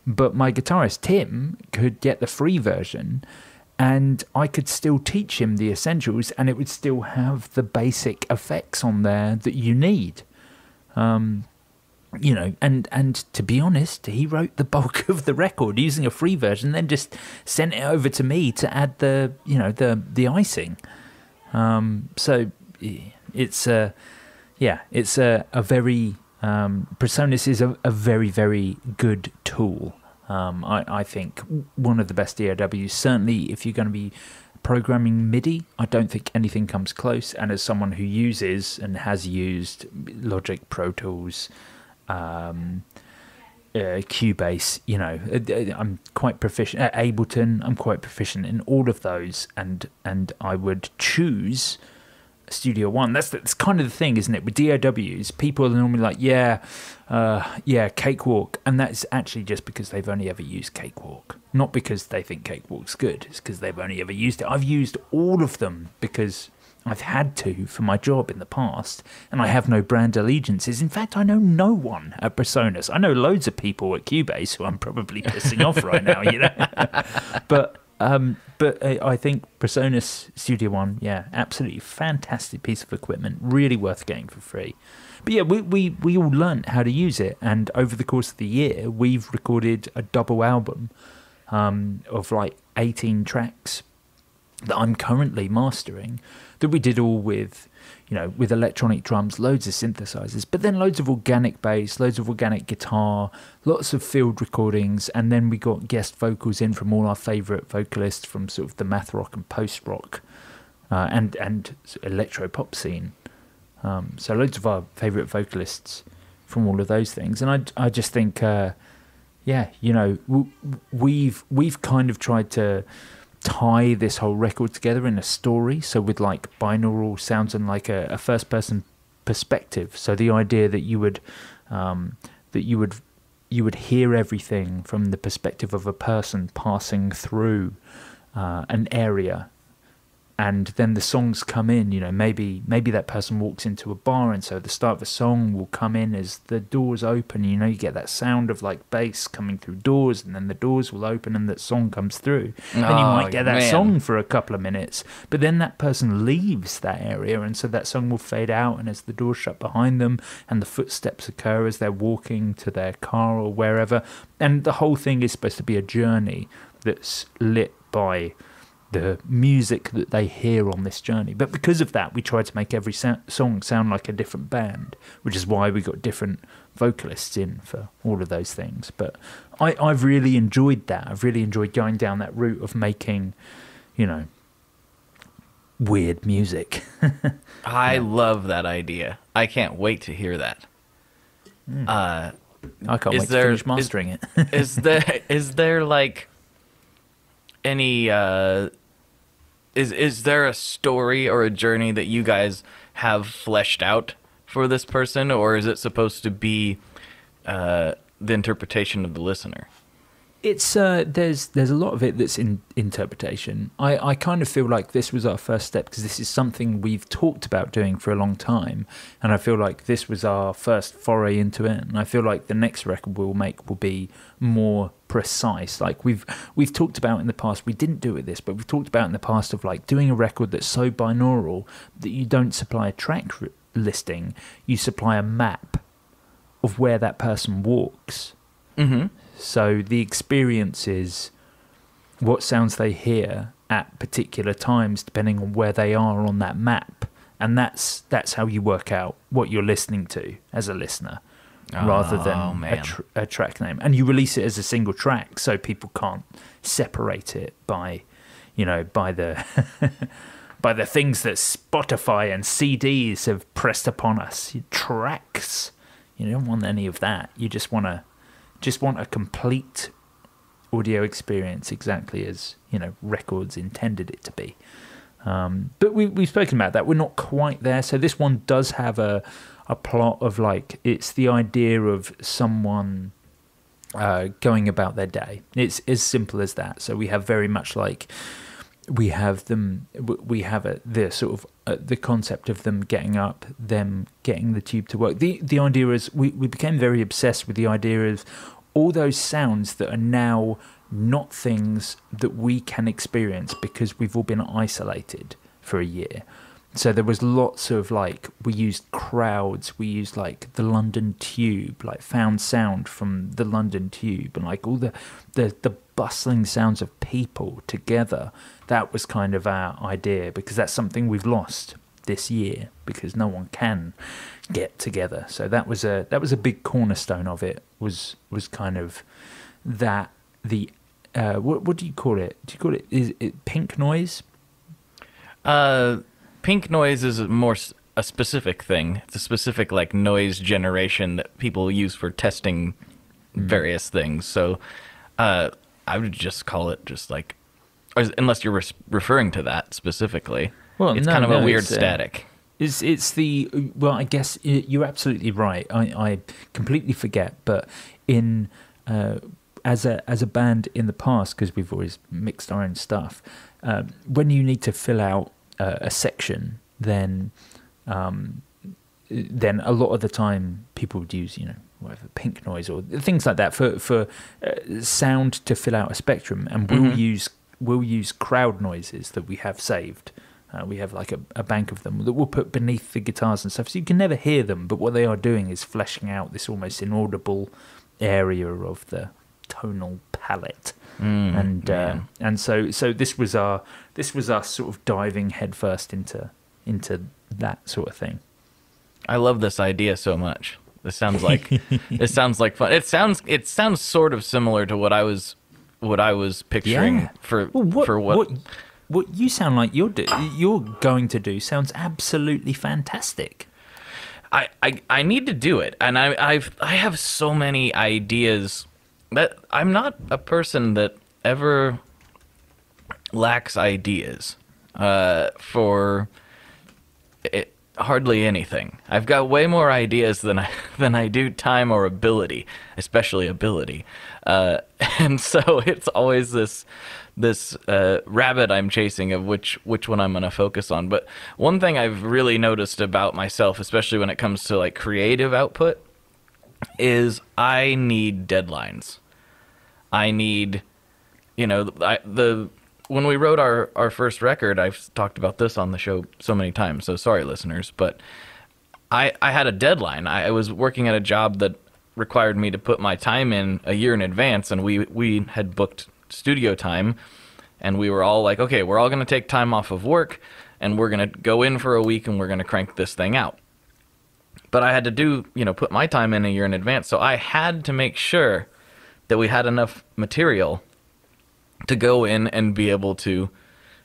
But my guitarist, Tim, could get the free version, and I could still teach him the essentials, and it would still have the basic effects on there that you need. And to be honest, he wrote the bulk of the record using a free version, then just sent it over to me to add the icing. So it's a very Presonus is a very very good tool. I think one of the best DAWs. Certainly, if you're going to be programming MIDI, I don't think anything comes close. And as someone who uses and has used Logic, Pro Tools, Cubase, I'm quite proficient at Ableton. I'm quite proficient in all of those, and I would choose Studio One. That's kind of the thing, isn't it? With DAWs, people are normally like, Cakewalk, and that's actually just because they've only ever used Cakewalk, not because they think Cakewalk's good. It's because they've only ever used it. I've used all of them because I've had to for my job in the past, and I have no brand allegiances. In fact, I know no one at Presonus. I know loads of people at Cubase who I'm probably pissing off right now, But I think Presonus Studio One, absolutely fantastic piece of equipment, really worth getting for free. But yeah, we all learnt how to use it, and over the course of the year, we've recorded a double album of like 18 tracks that I'm currently mastering, that we did all with electronic drums, loads of synthesizers, but then loads of organic bass, loads of organic guitar, lots of field recordings, and then we got guest vocals in from all our favourite vocalists from sort of the math rock and post rock and electro pop scene. So loads of our favourite vocalists from all of those things, and I just think, we've kind of tried to tie this whole record together in a story, so with like binaural sounds and like a first person perspective. So the idea that you would hear everything from the perspective of a person passing through an area, and then the songs come in. Maybe that person walks into a bar, and so the start of a song will come in as the doors open. You get that sound of like bass coming through doors, and then the doors will open and that song comes through. And you might get that song for a couple of minutes, but then that person leaves that area, and so that song will fade out, and as the doors shut behind them and the footsteps occur as they're walking to their car or wherever, and the whole thing is supposed to be a journey that's lit by the music that they hear on this journey. But because of that, we tried to make every song sound like a different band, which is why we got different vocalists in for all of those things. But I've really enjoyed that. I've really enjoyed going down that route of making, weird music. I love that idea. I can't wait to hear that. I can't wait to finish mastering it. Is there like any is there a story or a journey that you guys have fleshed out for this person, or is it supposed to be the interpretation of the listener? It's there's a lot of it that's in interpretation. I kind of feel like this was our first step because this is something we've talked about doing for a long time, and I feel like this was our first foray into it. And I feel like the next record we'll make will be more precise. Like we've talked about in the past, we didn't do it this, but we've talked about in the past of like doing a record that's so binaural that you don't supply a track listing, you supply a map of where that person walks. Mm-hmm. So the experience is what sounds they hear at particular times, depending on where they are on that map, and that's how you work out what you're listening to as a listener, rather than a track name. And you release it as a single track, so people can't separate it by the by the things that Spotify and CDs have pressed upon us. Tracks, you don't want any of that. You just want a complete audio experience, exactly as records intended it to be. But we've spoken about that. We're not quite there. So this one does have a plot of like, it's the idea of someone going about their day. It's as simple as that. So we have very much like the sort of the concept of them getting up, them getting the tube to work. The idea is we became very obsessed with the idea of all those sounds that are now not things that we can experience because we've all been isolated for a year. So there was lots of like, we used crowds, we used like the London Tube, like found sound from the London Tube, and like all the bustling sounds of people together. That was kind of our idea, because that's something we've lost this year because no one can get together. So that was a big cornerstone of it, was kind of that. The what do you call it? Do you call it, is it pink noise? Pink noise is a specific thing. It's a specific like noise generation that people use for testing various things. So I would just call it just like, unless you're referring to that specifically. Well, it's kind of a weird static. It's the, well, I guess you're absolutely right. I completely forget, but in as a band in the past, because we've always mixed our own stuff, when you need to fill out a section, then a lot of the time people would use whatever, pink noise or things like that for sound to fill out a spectrum, and we'll use crowd noises that we have saved. We have like a bank of them that we'll put beneath the guitars and stuff, so you can never hear them, but what they are doing is fleshing out this almost inaudible area of the tonal palette. And so this was our sort of diving headfirst into that sort of thing. I love this idea so much. This sounds like fun. It sounds sort of similar to what I was picturing for what you sound like you're going to do sounds absolutely fantastic. I need to do it, and I have so many ideas. That I'm not a person that ever lacks ideas for hardly anything. I've got way more ideas than I do time or ability, especially ability. And so it's always this rabbit I'm chasing of which one I'm going to focus on. But one thing I've really noticed about myself, especially when it comes to like creative output, is I need deadlines. I need, when we wrote our first record, I've talked about this on the show so many times, so sorry listeners, but I had a deadline. I was working at a job that required me to put my time in a year in advance, and we had booked studio time, and we were all like, okay, we're all going to take time off of work, and we're going to go in for a week, and we're going to crank this thing out. But I had to put my time in a year in advance, so I had to make sure that we had enough material to go in and be able to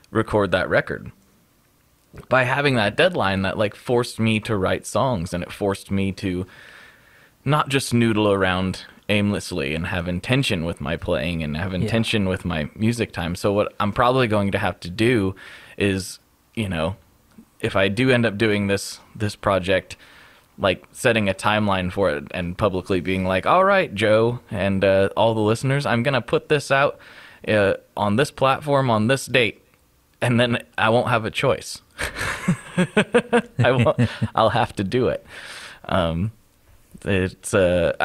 record that record. By having that deadline, that like forced me to write songs, and it forced me to not just noodle around aimlessly and have intention with my playing and have intention with my music time. So what I'm probably going to have to do is, if I do end up doing this project, like setting a timeline for it and publicly being like, all right, Joe and all the listeners, I'm going to put this out on this platform on this date. And then I won't have a choice. I'll have to do it. I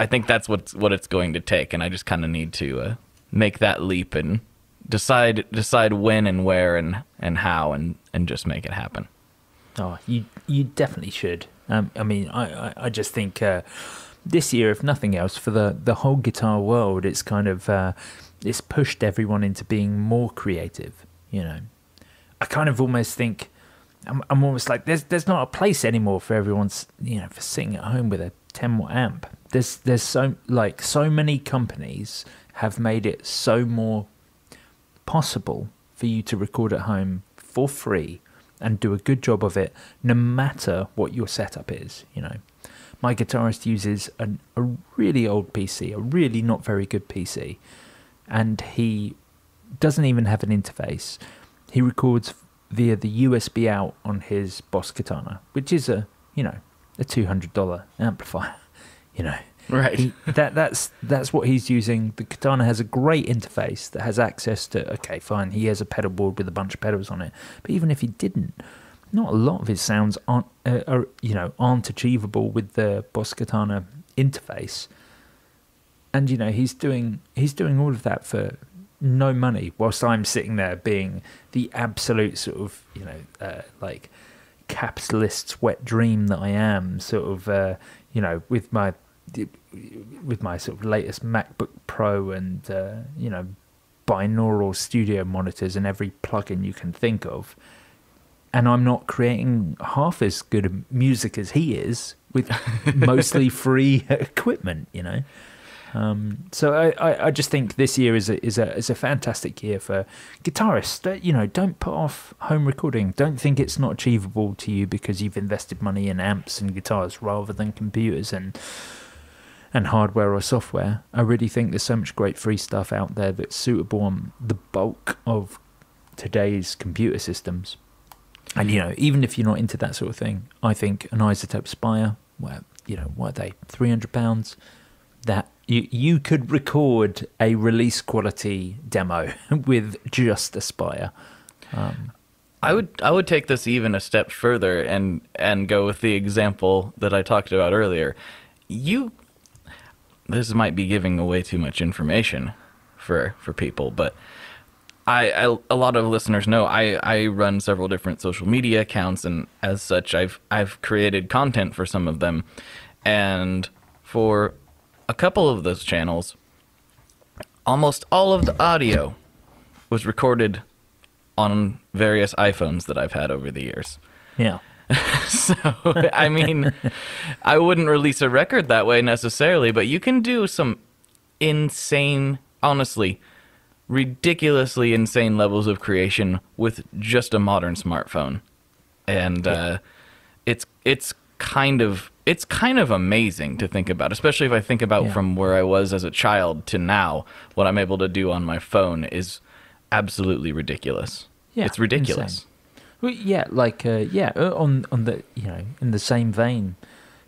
think that's what it's going to take. And I just kind of need to make that leap and decide when and where and how and just make it happen. Oh, you definitely should. I mean, I just think this year, if nothing else, for the whole guitar world, it's kind of it's pushed everyone into being more creative. You know, I kind of almost think I'm almost like there's not a place anymore for everyone's, you know, for sitting at home with a 10-watt amp. There's so many companies have made it so more possible for you to record at home for free and do a good job of it, no matter what your setup is. You know, my guitarist uses a really old PC, a really not very good PC, and he doesn't even have an interface. He records via the USB out on his Boss Katana, which is a $200 amplifier. You know, right? That's what he's using. The Katana has a great interface that has access to. Okay, fine. He has a pedal board with a bunch of pedals on it. But even if he didn't, not a lot of his sounds aren't achievable with the Boss Katana interface. And you know, he's doing all of that for no money, whilst I'm sitting there being the absolute sort of like capitalist's wet dream that I am. Sort of with my sort of latest MacBook Pro and binaural studio monitors and every plugin you can think of, and I'm not creating half as good music as he is with mostly free equipment, you know. So I just think this year is a fantastic year for guitarists. You know, don't put off home recording. Don't think it's not achievable to you because you've invested money in amps and guitars rather than computers and hardware or software. I really think there's so much great free stuff out there that's suitable on the bulk of today's computer systems. And, you know, even if you're not into that sort of thing, I think an isotope Spire, where, you know, what are they, £300, that you could record a release quality demo with just a Spire. I would take this even a step further and go with the example that I talked about earlier. This might be giving away too much information for people, but a lot of listeners know I run several different social media accounts, and as such, I've created content for some of them, and for a couple of those channels, almost all of the audio was recorded on various iPhones that I've had over the years. Yeah. So, I mean, I wouldn't release a record that way necessarily, but you can do some insane, honestly, ridiculously insane levels of creation with just a modern smartphone. And it's kind of amazing to think about, especially if I think about from where I was as a child to now. What I'm able to do on my phone is absolutely ridiculous. Yeah, it's ridiculous. Insane. Well, yeah, like on the, you know, in the same vein,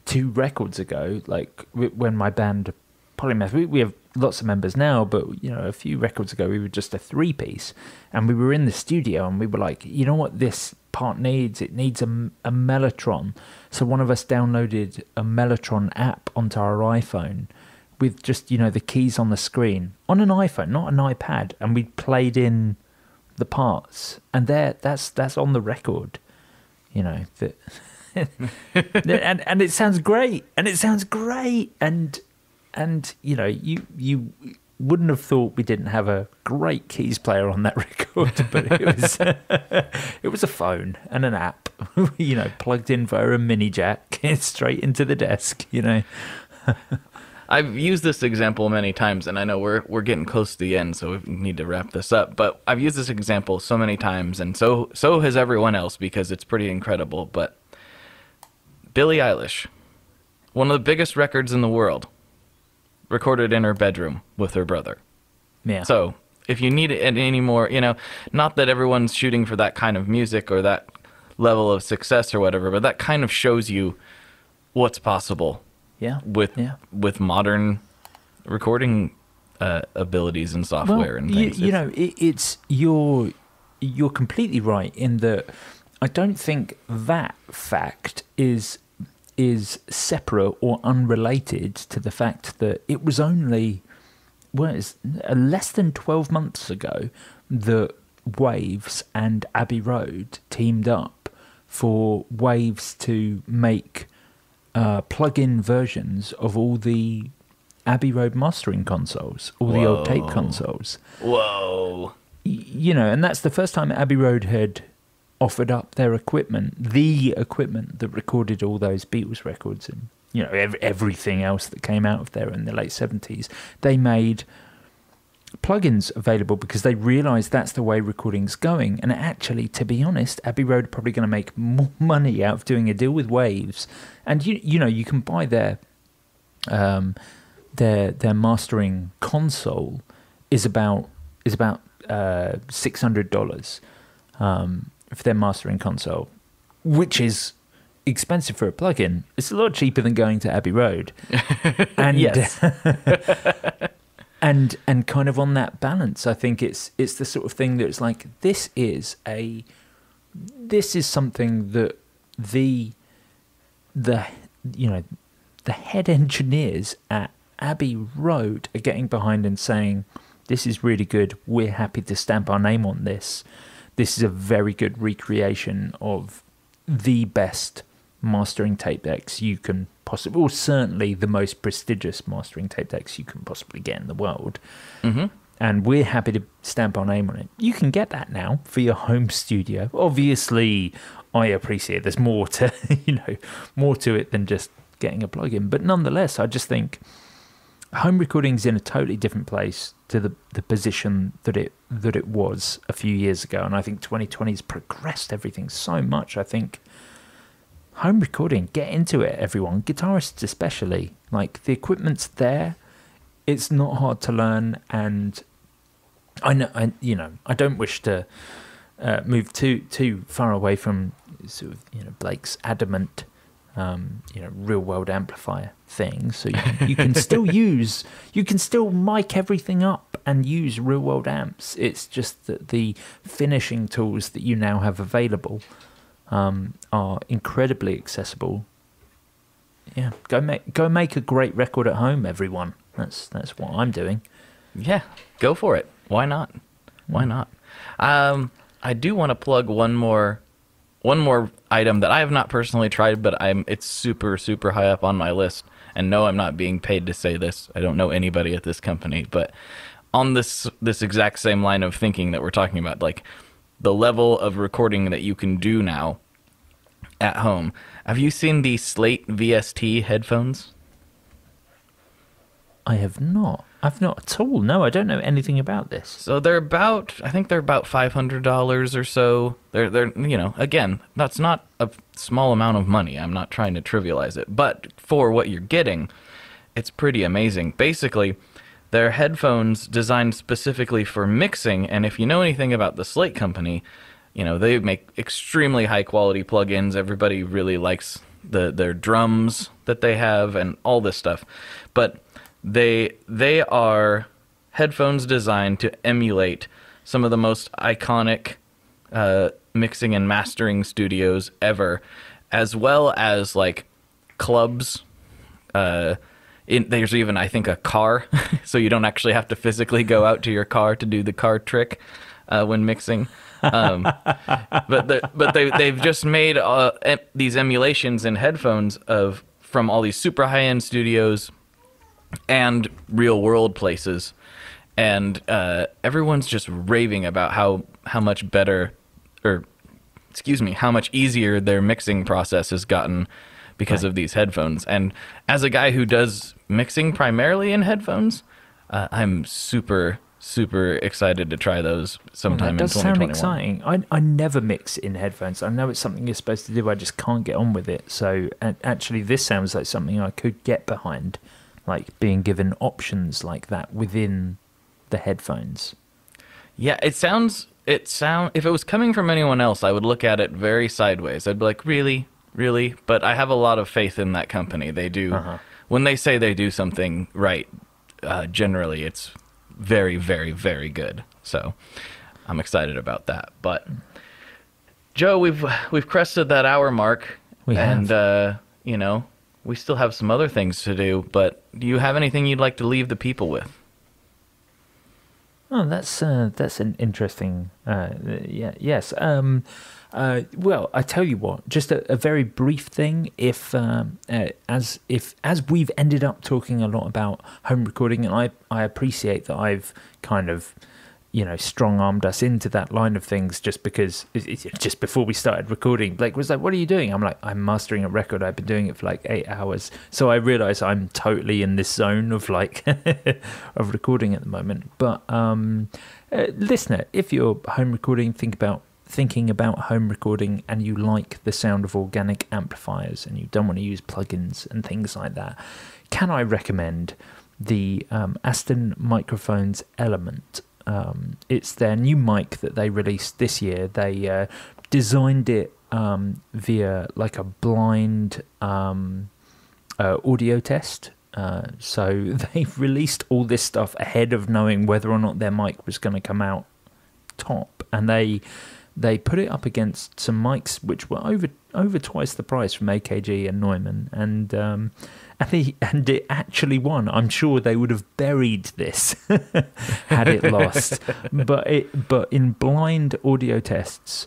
2 records ago, like when my band Polymath, we have lots of members now, but you know, a few records ago we were just a 3-piece, and we were in the studio and we were like, you know what this part needs? It needs a Mellotron. So one of us downloaded a Mellotron app onto our iPhone with just, you know, the keys on the screen on an iPhone, not an iPad, and we played in the parts, and that's on the record, you know, that and it sounds great, and you know, you wouldn't have thought we didn't have a great keys player on that record, but it was a phone and an app, you know, plugged in via a mini jack straight into the desk, you know. I've used this example many times, and I know we're getting close to the end, so we need to wrap this up. But I've used this example so many times, and so has everyone else, because it's pretty incredible. But Billie Eilish, one of the biggest records in the world, recorded in her bedroom with her brother. Yeah. So if you need it any more, you know, not that everyone's shooting for that kind of music or that level of success or whatever, but that kind of shows you what's possible Yeah. with modern recording abilities and software and things. You're completely right in that I don't think that fact is separate or unrelated to the fact that it was only it's less than 12 months ago that Waves and Abbey Road teamed up for Waves to make plug-in versions of all the Abbey Road mastering consoles, all the old tape consoles. Whoa. And that's the first time Abbey Road had offered up their equipment, the equipment that recorded all those Beatles records and, everything else that came out of there in the late 70s. They made plugins available because they realised that's the way recording's going. And actually, to be honest, Abbey Road are probably going to make more money out of doing a deal with Waves. And, you can buy their mastering console is about $600 for their mastering console, which is expensive for a plugin. It's a lot cheaper than going to Abbey Road. And yes. and kind of on that balance, I think it's the sort of thing that's like this is something that the head engineers at Abbey Road are getting behind and saying, this is really good, we're happy to stamp our name on this. This is a very good recreation of the best mastering tape decks you can possibly, or certainly the most prestigious mastering tape decks you can possibly get in the world. Mm-hmm. And we're happy to stamp our name on it. You can get that now for your home studio. Obviously, I appreciate there's more to more to it than just getting a plugin. But nonetheless, I just think home recording's in a totally different place to the position that it was a few years ago. And I think 2020 has progressed everything so much. I think home recording, get into it, everyone, guitarists especially. Like, the equipment's there. It's not hard to learn, and I don't wish to move too far away from sort of Blake's adamant real world amplifier thing. So you can still mic everything up and use real world amps. It's just that the finishing tools that you now have available are incredibly accessible. Yeah, go make a great record at home, everyone. That's what I'm doing. Yeah, go for it. Why not? Why not? I do want to plug one more item that I have not personally tried, but it's super, super high up on my list. And no, I'm not being paid to say this. I don't know anybody at this company, but on this exact same line of thinking that we're talking about, like the level of recording that you can do now at home. Have you seen the Slate VST headphones? I have not. I've not at all. No, I don't know anything about this. So I think they're about $500 or so. They're again, that's not a small amount of money. I'm not trying to trivialize it, but for what you're getting, it's pretty amazing. Basically, they're headphones designed specifically for mixing, and if you know anything about the Slate company, they make extremely high quality plugins. Everybody really likes their drums that they have and all this stuff. But they are headphones designed to emulate some of the most iconic mixing and mastering studios ever, as well as like clubs. There's even, I think, a car, so you don't actually have to physically go out to your car to do the car trick when mixing. But they've just made these emulations in headphones from all these super high-end studios and real world places, and everyone's just raving about how much better, how much easier their mixing process has gotten because of these headphones. And as a guy who does mixing primarily in headphones, I'm super excited to try those sometime in 2021. That does sound exciting. I never mix in headphones. I know it's something you're supposed to do. I just can't get on with it. So actually, this sounds like something I could get behind, like being given options like that within the headphones. Yeah, it sounds. If it was coming from anyone else, I would look at it very sideways. I'd be like, really, really, but I have a lot of faith in that company. They do, when they say they do something right, generally it's very, very, very good. So I'm excited about that. But Joe, we've crested that hour mark. We have. And, we still have some other things to do, but do you have anything you'd like to leave the people with? Oh, that's an interesting. Yes. Well, I tell you what. Just a very brief thing. As we've ended up talking a lot about home recording, and I appreciate that I've kind of, strong-armed us into that line of things just because just before we started recording, Blake was like, "What are you doing?" I'm like, "I'm mastering a record. I've been doing it for like 8 hours." So I realize I'm totally in this zone of like of recording at the moment. But listener, if you're home recording, thinking about home recording and you like the sound of organic amplifiers and you don't want to use plugins and things like that, can I recommend the Aston Microphones Element? It's their new mic that they released this year. They designed it via like a blind audio test. So they released all this stuff ahead of knowing whether or not their mic was going to come out top. And they put it up against some mics which were over twice the price from AKG and Neumann, and it actually won. I'm sure they would have buried this had it lost, but in blind audio tests,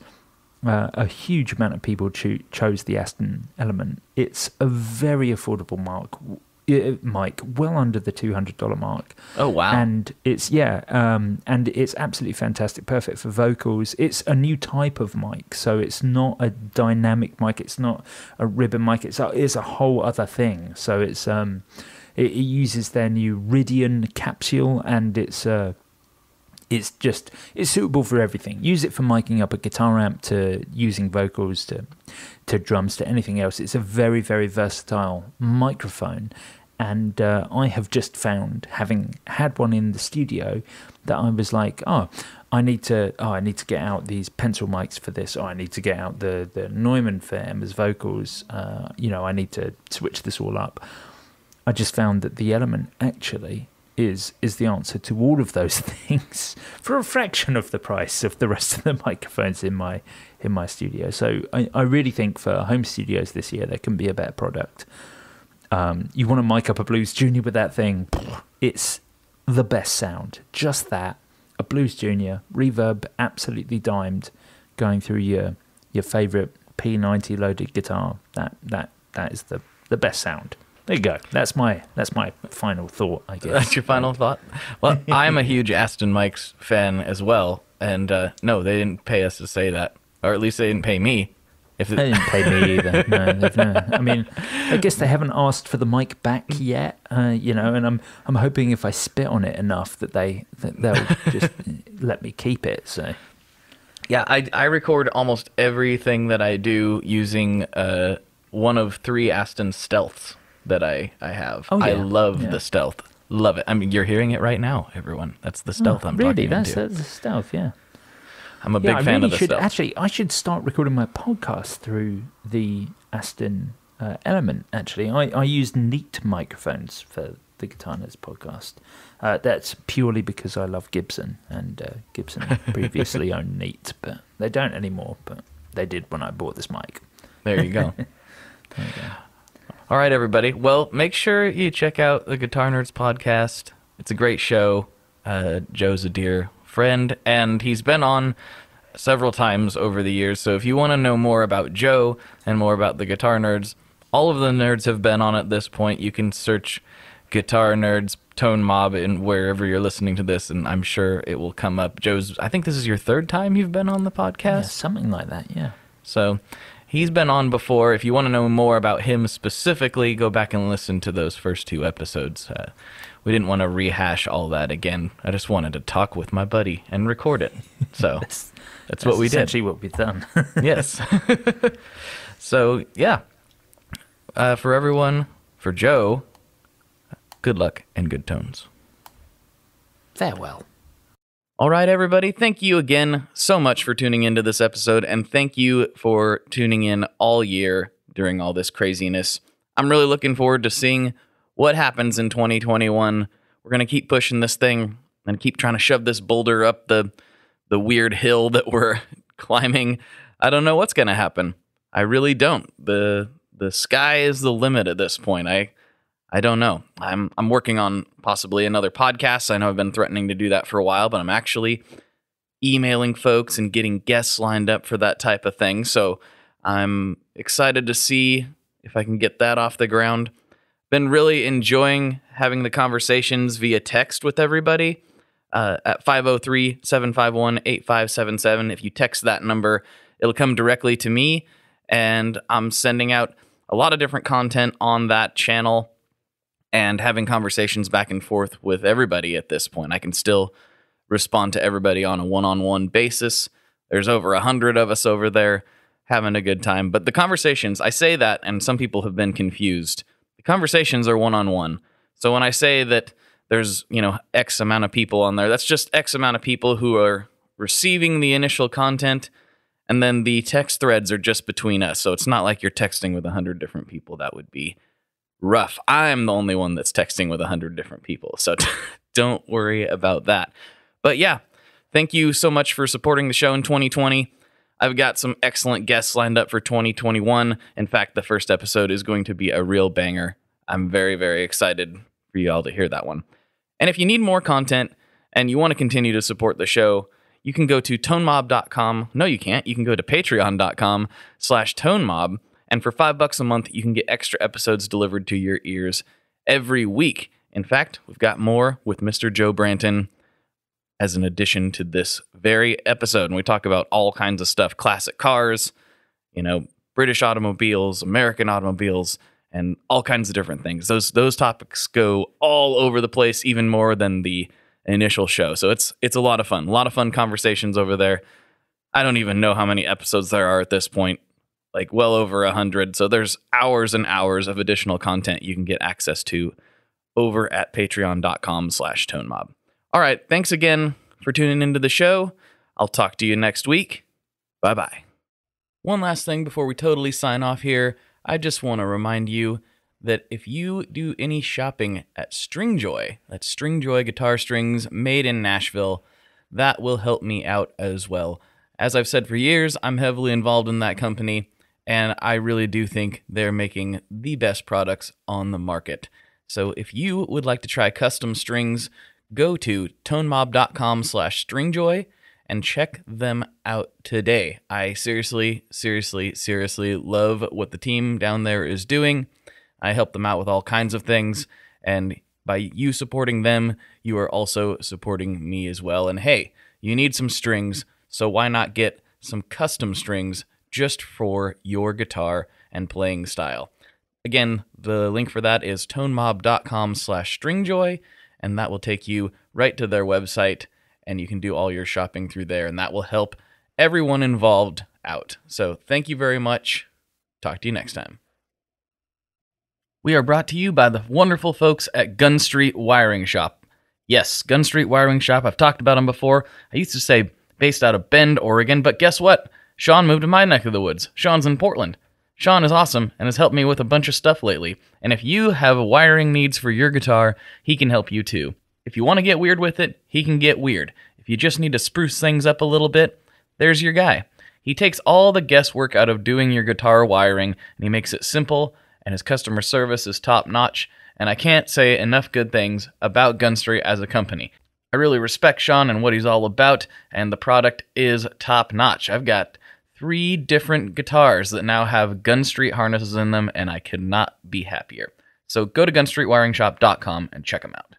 a huge amount of people chose the Aston Element. It's a very affordable mic, well under the $200 mark. Oh wow! And it's and it's absolutely fantastic, perfect for vocals. It's a new type of mic, so it's not a dynamic mic. It's not a ribbon mic. It's a whole other thing. So it's it uses their new Ridian capsule, and it's suitable for everything. Use it for miking up a guitar amp, to using vocals, to drums, to anything else. It's a very, very versatile microphone. And I have just found, having had one in the studio, that I was like, I need to get out these pencil mics for this, or I need to get out the Neumann for Emma's vocals. I need to switch this all up. I just found that the Element actually is the answer to all of those things for a fraction of the price of the rest of the microphones in my studio. So I really think for home studios this year, there can be a better product. You want to mic up a Blues Junior with that thing, it's the best sound. Just that, a Blues Junior, reverb absolutely dimed, going through your favourite P90 loaded guitar. That is the best sound. There you go. That's my final thought, I guess. That's your final thought? Well, I'm a huge Aston Mics fan as well, and no, they didn't pay us to say that, or at least they didn't pay me. They didn't pay me either. No. I mean, I guess they haven't asked for the mic back yet, and I'm hoping if I spit on it enough that they'll just let me keep it. So, yeah, I record almost everything that I do using one of 3 Aston Stealths that I have. Oh, yeah. I love the Stealth. Love it. I mean, you're hearing it right now, everyone. That's the Stealth I'm talking about. Really? That's the Stealth, yeah. I'm a big fan of the Stealth. Actually, I should start recording my podcast through the Aston Element, actually. I use Neat microphones for the Guitar Nerds podcast. That's purely because I love Gibson, and Gibson previously owned Neat, but they don't anymore, but they did when I bought this mic. There you go. All right, everybody. Well, make sure you check out the Guitar Nerds podcast. It's a great show. Joe's a dear friend, and he's been on several times over the years. So if you want to know more about Joe and more about the Guitar Nerds, all of the nerds have been on at this point. You can search Guitar Nerds Tone Mob and wherever you're listening to this, and I'm sure it will come up. Joe's, I think this is your 3rd time you've been on the podcast. Yeah, something like that, yeah. So he's been on before. If you want to know more about him specifically, go back and listen to those first 2 episodes. We didn't want to rehash all that again. I just wanted to talk with my buddy and record it. So that's what we did. Essentially what we've done. Yes. So, yeah. For everyone, for Joe, good luck and good tones. Farewell. All right, everybody. Thank you again so much for tuning into this episode, and thank you for tuning in all year. during all this craziness. I'm really looking forward to seeing what happens in 2021. We're going to keep pushing this thing and keep trying to shove this boulder up the weird hill that we're climbing. I don't know what's going to happen. I really don't. The sky is the limit at this point. I don't know. I'm working on possibly another podcast. I know I've been threatening to do that for a while, but I'm actually emailing folks and getting guests lined up for that type of thing. So I'm excited to see if I can get that off the ground. Been really enjoying having the conversations via text with everybody at 503-751-8577. If you text that number, it'll come directly to me, and I'm sending out a lot of different content on that channel and having conversations back and forth with everybody at this point. I can still respond to everybody on a one-on-one basis. There's over 100 of us over there having a good time. But the conversations, I say that, and some people have been confused. The conversations are one-on-one. So when I say that there's, X amount of people on there, that's just X amount of people who are receiving the initial content, and then the text threads are just between us. So it's not like you're texting with 100 different people. That would be rough. I'm the only one that's texting with 100 different people. So don't worry about that. But yeah, thank you so much for supporting the show in 2020. I've got some excellent guests lined up for 2021. In fact, the first episode is going to be a real banger. I'm very, very excited for you all to hear that one. And if you need more content and you want to continue to support the show, you can go to tonemob.com. No, you can't. You can go to patreon.com/tonemob. And for $5 a month, you can get extra episodes delivered to your ears every week. In fact, we've got more with Mr. Joe Branton as an addition to this very episode. And we talk about all kinds of stuff, classic cars, British automobiles, American automobiles, and all kinds of different things. Those topics go all over the place, even more than the initial show. So it's a lot of fun. A lot of fun conversations over there. I don't even know how many episodes there are at this point, like well over 100. So there's hours and hours of additional content you can get access to over at patreon.com/tonemob. All right, thanks again for tuning into the show. I'll talk to you next week. Bye-bye. One last thing before we totally sign off here. I just want to remind you that if you do any shopping at Stringjoy, that's Stringjoy guitar strings made in Nashville, that will help me out as well. As I've said for years, I'm heavily involved in that company, and I really do think they're making the best products on the market. So if you would like to try custom strings, go to tonemob.com/stringjoy and check them out today. I seriously love what the team down there is doing. I help them out with all kinds of things, and by you supporting them, you are also supporting me as well. And hey, you need some strings, so why not get some custom strings just for your guitar and playing style? Again, the link for that is tonemob.com/stringjoy, and that will take you right to their website, and you can do all your shopping through there, and that will help everyone involved out. So thank you very much. Talk to you next time. We are brought to you by the wonderful folks at Gun Street Wiring Shop. Yes, Gun Street Wiring Shop. I've talked about them before. I used to say based out of Bend, Oregon, but guess what? Sean moved to my neck of the woods. Sean's in Portland. Sean is awesome and has helped me with a bunch of stuff lately. And if you have wiring needs for your guitar, he can help you too. If you want to get weird with it, he can get weird. If you just need to spruce things up a little bit, there's your guy. He takes all the guesswork out of doing your guitar wiring, and he makes it simple, and his customer service is top-notch, and I can't say enough good things about Gun Street as a company. I really respect Sean and what he's all about, and the product is top-notch. I've got 3 different guitars that now have Gun Street harnesses in them, and I could not be happier. So go to gunstreetwiringshop.com and check them out.